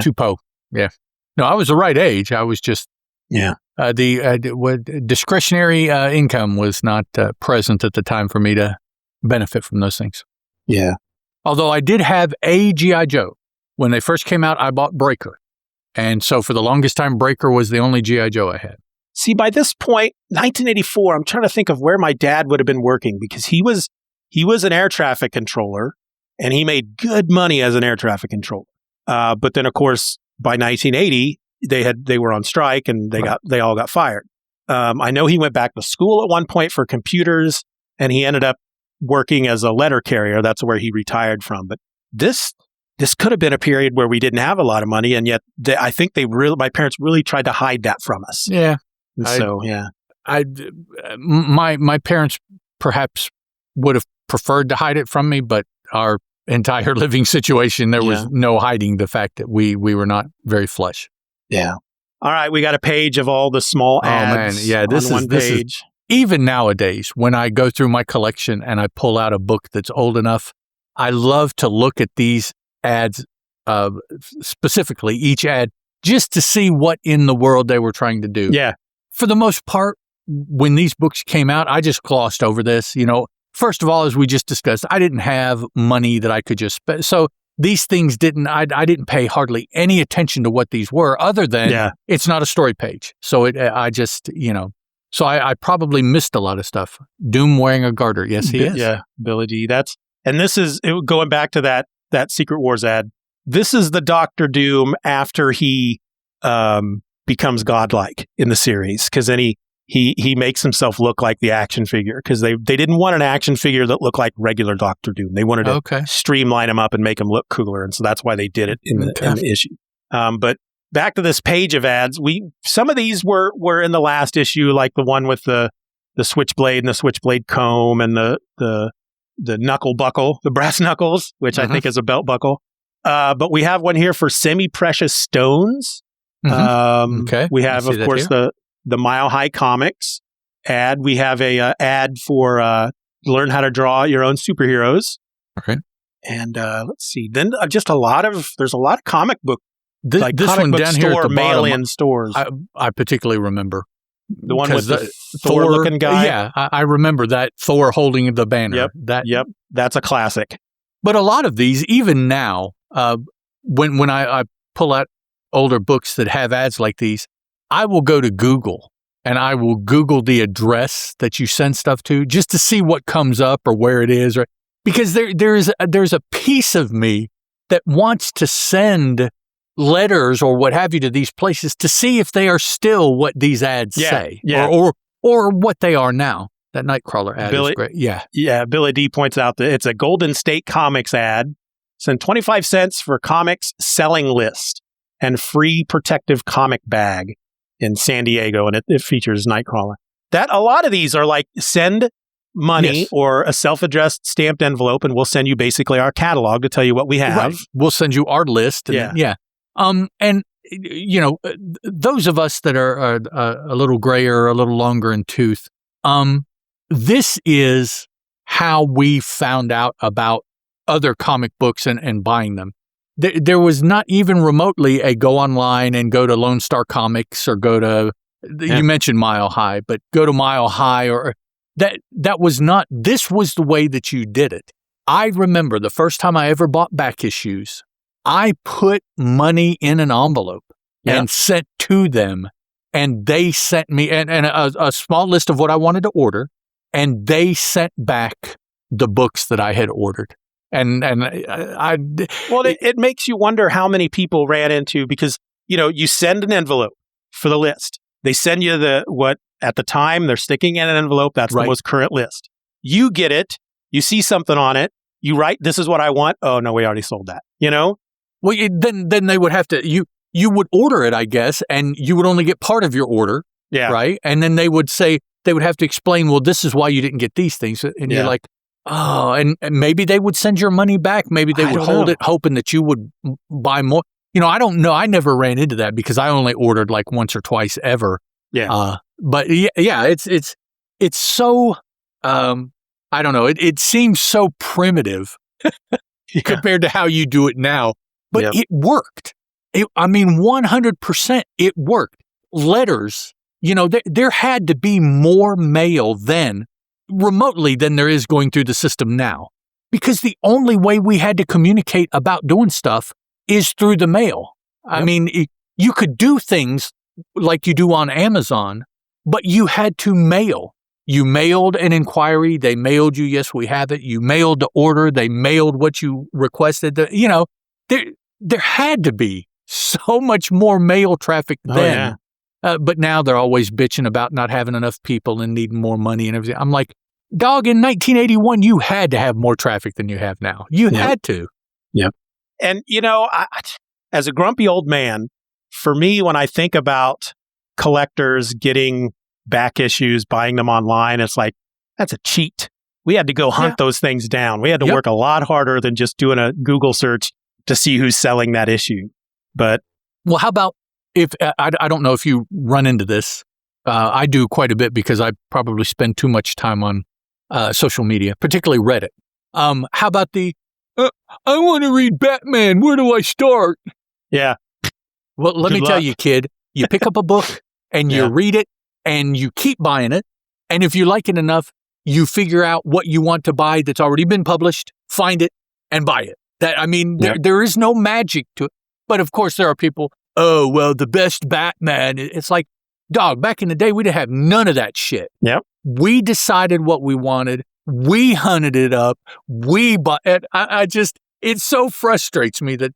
too po. Yeah. No, I was the right age. I was just the discretionary income was not present at the time for me to benefit from those things. Yeah. Although I did have a G.I. Joe. When they first came out, I bought Breaker. And so for the longest time, Breaker was the only G.I. Joe I had. See, by this point, 1984, I'm trying to think of where my dad would have been working because he was an air traffic controller and he made good money as an air traffic controller. But then, of course, by 1980, they were on strike and they all got fired. I know he went back to school at one point for computers and he ended up working as a letter carrier. That's where he retired from. But this could have been a period where we didn't have a lot of money, and yet I think my parents really tried to hide that from us. Yeah. My parents perhaps would have preferred to hide it from me, but our entire living situation, there was no hiding the fact that we were not very flush. Yeah. All right, we got a page of all the small ads. Man. Yeah, this is even nowadays when I go through my collection and I pull out a book that's old enough, I love to look at these ads, specifically each ad, just to see what in the world they were trying to do. Yeah. For the most part, when these books came out, I just glossed over this. First of all, as we just discussed, I didn't have money that I could just spend. So these things I didn't pay hardly any attention to what these were other than it's not a story page. So so I probably missed a lot of stuff. Doom wearing a garter. Yes, he is. Yeah. Billy D. And this is going back to that Secret Wars ad. This is the Dr. Doom after he becomes godlike in the series, because then he makes himself look like the action figure, because they didn't want an action figure that looked like regular Dr. Doom. They wanted to streamline him up and make him look cooler, and so that's why they did it in the issue. But back to this page of ads, some of these were in the last issue, like the one with the switchblade and the switchblade comb and the knuckle buckle, the brass knuckles, which I think is a belt buckle. But we have one here for semi-precious stones. We have, of course, the Mile High Comics ad. We have a ad for learn how to draw your own superheroes. Okay. And let's see. Then there's a lot of comic book, this comic one book down store, here at the mail-in bottom, stores. I particularly remember. The one with the Thor-looking guy? Yeah, I remember that, Thor holding the banner. Yep, that's a classic. But a lot of these, even now, when I pull out older books that have ads like these, I will go to Google and I will Google the address that you send stuff to just to see what comes up or where it is. Because there's a piece of me that wants to send letters or what have you to these places to see if they are still what these ads say or what they are now. That Nightcrawler ad is great. Yeah. Billy D points out that it's a Golden State Comics ad. Send 25 cents for comics selling list and free protective comic bag in San Diego, and it features Nightcrawler. A lot of these are like send money or a self-addressed stamped envelope, and we'll send you basically our catalog to tell you what we have. Right. We'll send you our list. And those of us that are a little grayer, a little longer in tooth, this is how we found out about other comic books and buying them. There was not even remotely a go online and go to Lone Star Comics or go to, you mentioned Mile High, but go to Mile High or that was not, this was the way that you did it. I remember the first time I ever bought back issues, I put money in an envelope and sent to them, and they sent me and a small list of what I wanted to order, and they sent back the books that I had ordered. And it makes you wonder how many people ran into, because you send an envelope for the list. They send you what at the time they're sticking in an envelope. That's the most current list. You get it. You see something on it. You write, this is what I want. Oh, no, we already sold that, Well, then they would have to, you would order it, I guess, and you would only get part of your order. Yeah. Right. And then they would have to explain, well, this is why you didn't get these things. And you're like, oh, and maybe they would send your money back. Maybe they would hold it hoping that you would buy more. I don't know. I never ran into that because I only ordered like once or twice ever. Yeah. But it's so, I don't know. It seems so primitive compared to how you do it now, but it worked. 100% it worked. Letters, there had to be more mail then remotely than there is going through the system now, because the only way we had to communicate about doing stuff is through the mail. Yep. You could do things like you do on Amazon, but you had to mail. You mailed an inquiry. They mailed you, yes, we have it. You mailed the order. They mailed what you requested. There had to be so much more mail traffic then. But now they're always bitching about not having enough people and needing more money and everything. I'm like, dog, in 1981, you had to have more traffic than you have now. You had to. Yep. And, as a grumpy old man, for me, when I think about collectors getting back issues, buying them online, it's like, that's a cheat. We had to go hunt those things down. We had to work a lot harder than just doing a Google search to see who's selling that issue. But well, how about if I don't know if you run into this. I do quite a bit because I probably spend too much time on social media, particularly Reddit. How about I want to read Batman. Where do I start? Yeah. Well, let me tell you, kid, you pick up a book and you read it and you keep buying it. And if you like it enough, you figure out what you want to buy that's already been published, find it and buy it. There is no magic to it. But of course, there are people, oh, well, the best Batman. It's like, dog, back in the day, we didn't have none of that shit. Yep. We decided what we wanted. We hunted it up. We bought it. It so frustrates me that,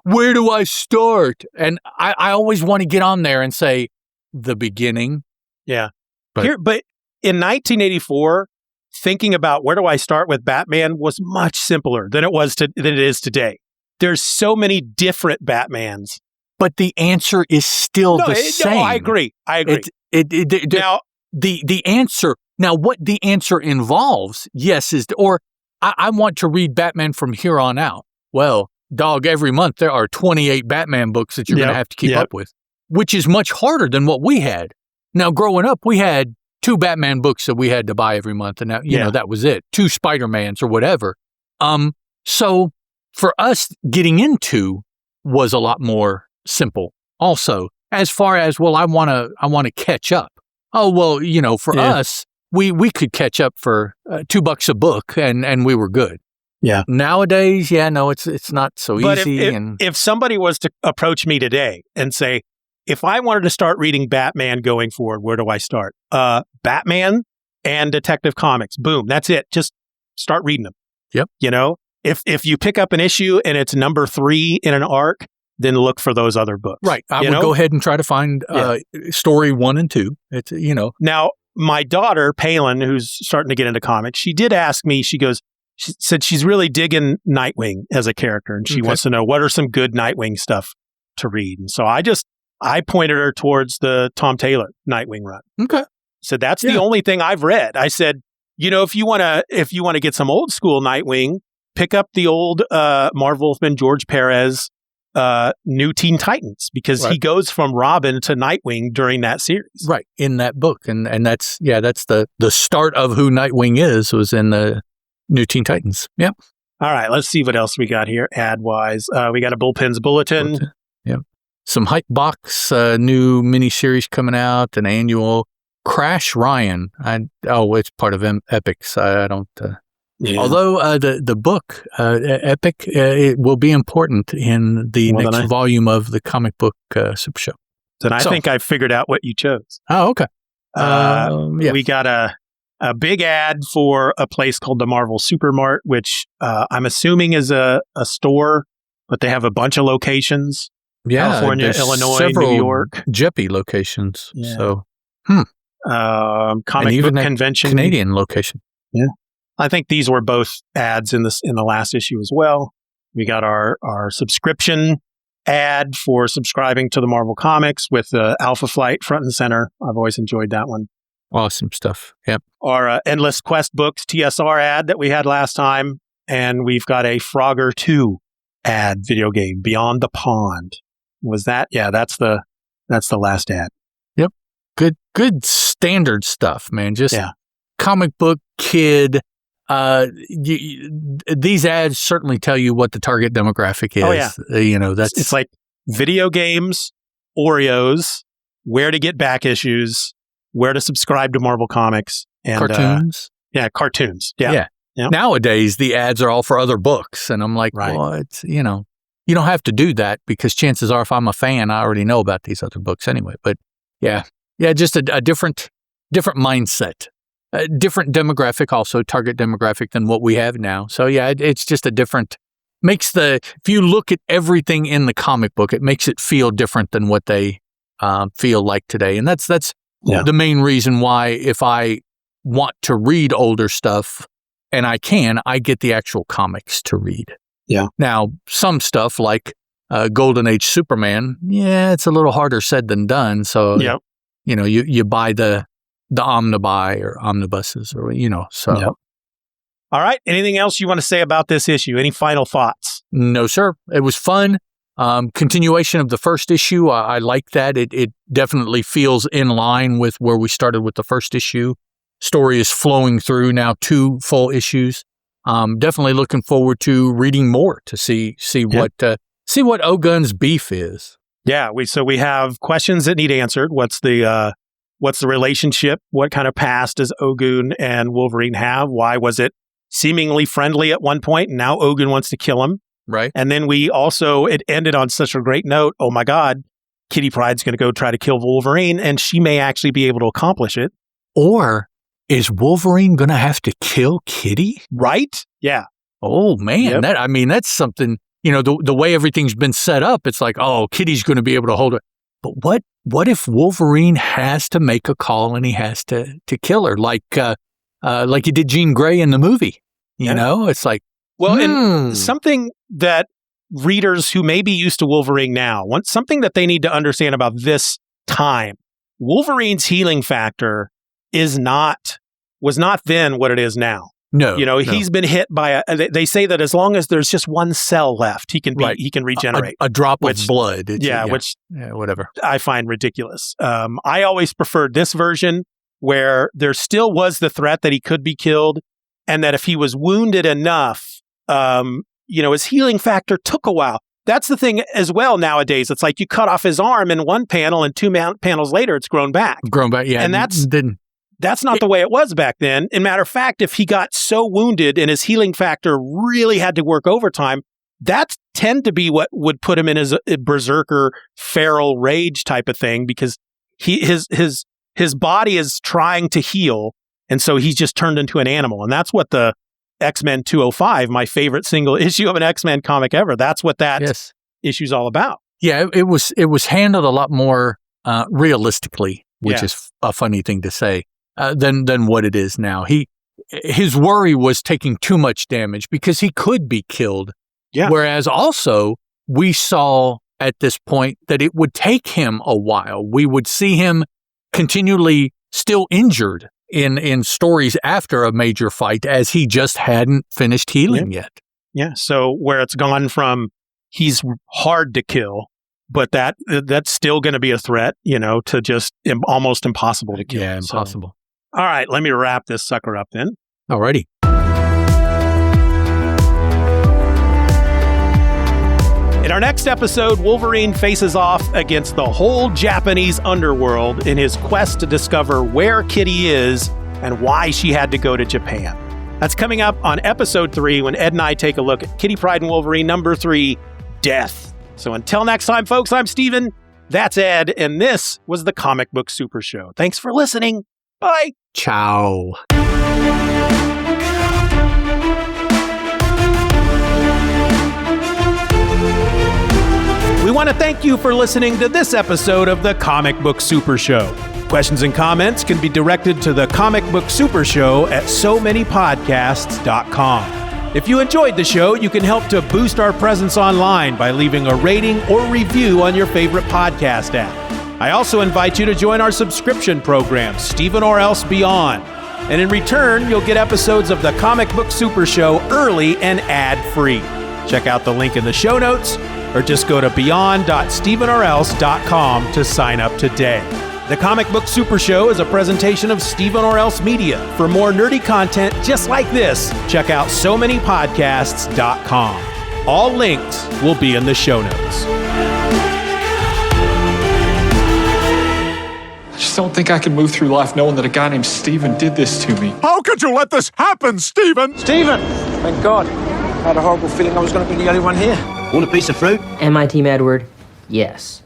where do I start? And I always want to get on there and say, the beginning. Yeah. But in 1984, thinking about where do I start with Batman was much simpler than it is today. There's so many different Batmans. But the answer is still the same. No, I agree. Now, the answer, now what the answer involves, yes, is, I want to read Batman from here on out. Well, dog, every month there are 28 Batman books that you're going to have to keep up with, which is much harder than what we had. Now, growing up, we had 2 Batman books that we had to buy every month, and that was it. 2 Spider-Mans or whatever. So for us, getting into was a lot more simple. Also, as far as, well, I want to catch up. Oh, well, for us, we could catch up for $2 a book, and we were good. Yeah. Nowadays, it's not so easy. But if somebody was to approach me today and say, if I wanted to start reading Batman going forward, where do I start? Batman and Detective Comics. Boom. That's it. Just start reading them. Yep. If you pick up an issue and it's number 3 in an arc, then look for those other books. Right. I would go ahead and try to find story 1 and 2. It's, Now, my daughter, Palin, who's starting to get into comics, she did ask me, she said she's really digging Nightwing as a character, and she wants to know what are some good Nightwing stuff to read. And so I pointed her towards the Tom Taylor Nightwing run. Okay. So that's the only thing I've read. I said, if you want to get some old school Nightwing, pick up the old Marv Wolfman, George Perez, New Teen Titans, because he goes from Robin to Nightwing during that series. Right. In that book. And that's the start of who Nightwing was in the New Teen Titans. Yep. All right. Let's see what else we got here ad-wise. We got a Bullpen's Bulletin. Yep. Some Hype Box, new miniseries coming out, an annual. Crash Ryan. It's part of Epic's. I don't... Although the book, Epic, it will be important in the next volume of the comic book Super Show. Then I think I figured out what you chose. Oh, okay. We got a big ad for a place called the Marvel Supermart, which I'm assuming is a store, but they have a bunch of locations. Yeah, California, there's Illinois, several New York. Jeppy locations. Yeah. So, comic book convention. Canadian location. Yeah. I think these were both ads in the last issue as well. We got our subscription ad for subscribing to the Marvel Comics with Alpha Flight front and center. I've always enjoyed that one. Awesome stuff. Yep. Our Endless Quest Books TSR ad that we had last time. And we've got a Frogger 2 ad video game, Beyond the Pond. Was that? Yeah, that's the last ad. Yep. Good standard stuff, man. Just yeah. Comic book kid. These ads certainly tell you what the target demographic is. Oh, yeah. It's like video games, Oreos, where to get back issues, where to subscribe to Marvel Comics, and cartoons. Cartoons. Yeah. Yep. Nowadays, the ads are all for other books, and I'm like, right. Well, it's you don't have to do that because chances are, if I'm a fan, I already know about these other books anyway. But yeah, just a different mindset. A different demographic, also target demographic than what we have now. So yeah, it's just a different, if you look at everything in the comic book, it makes it feel different than what they feel like today. And that's the main reason why if I want to read older stuff, and I get the actual comics to read. Yeah. Now, some stuff like Golden Age Superman, it's a little harder said than done. So, you buy the Omnibuy or omnibuses or, so. Yep. All right. Anything else you want to say about this issue? Any final thoughts? No, sir. It was fun. Continuation of the first issue. I like that. It definitely feels in line with where we started with the first issue. Story is flowing through now 2 full issues. Definitely looking forward to reading more to see what Ogun's beef is. Yeah. We have questions that need answered. What's the relationship? What kind of past does Ogun and Wolverine have? Why was it seemingly friendly at one point, and now Ogun wants to kill him? Right. And then it ended on such a great note. Oh my God, Kitty Pryde's going to go try to kill Wolverine, and she may actually be able to accomplish it. Or is Wolverine going to have to kill Kitty? Right? Yeah. Oh man, Yep. That's something. The way everything's been set up, it's like, oh, Kitty's going to be able to hold her. But what if Wolverine has to make a call and he has to kill her, like he did Jean Grey in the movie? It's like, and something that readers who may be used to Wolverine now, something that they need to understand about this time, Wolverine's healing factor was not then what it is now. No, he's been hit by they say that as long as there's just one cell left, he can regenerate. A drop of blood. Which whatever. I find ridiculous. I always preferred this version where there still was the threat that he could be killed, and that if he was wounded enough, his healing factor took a while. That's the thing as well nowadays. It's like you cut off his arm in one panel, and 2 panels later, it's grown back. Yeah. And that's not the way it was back then. In matter of fact, if he got so wounded and his healing factor really had to work overtime, that tend to be what would put him in his berserker feral rage type of thing, because his body is trying to heal, and so he's just turned into an animal. And that's what the X-Men 205, my favorite single issue of an X-Men comic ever, that's what that issue's all about. Yeah, it was handled a lot more realistically, which is a funny thing to say. Than what it is now. His worry was taking too much damage because he could be killed. Yeah. Whereas also we saw at this point that it would take him a while. We would see him continually still injured in stories after a major fight, as he just hadn't finished healing yet. Yeah. So where it's gone from he's hard to kill, but that's still going to be a threat, to just almost impossible to kill. Yeah, impossible. So, all right, let me wrap this sucker up then. Alrighty. In our next episode, Wolverine faces off against the whole Japanese underworld in his quest to discover where Kitty is and why she had to go to Japan. That's coming up on episode 3 when Ed and I take a look at Kitty Pryde and Wolverine number 3, Death. So until next time, folks, I'm Steven, that's Ed, and this was the Comic Book Super Show. Thanks for listening. Bye. Ciao. We want to thank you for listening to this episode of the Comic Book Super Show. Questions and comments can be directed to the Comic Book Super Show at somanypodcasts.com. If you enjoyed the show, you can help to boost our presence online by leaving a rating or review on your favorite podcast app. I also invite you to join our subscription program, Steeven or Else Beyond. And in return, you'll get episodes of the Comic Book Super Show early and ad-free. Check out the link in the show notes, or just go to beyond.steevenorelse.com to sign up today. The Comic Book Super Show is a presentation of Steeven or Else Media. For more nerdy content just like this, check out somanypodcasts.com. All links will be in the show notes. I just don't think I can move through life knowing that a guy named Steeven did this to me. How could you let this happen, Steeven? Steeven! Thank God. I had a horrible feeling I was going to be the only one here. Want a piece of fruit? Am I Team Edward? Yes.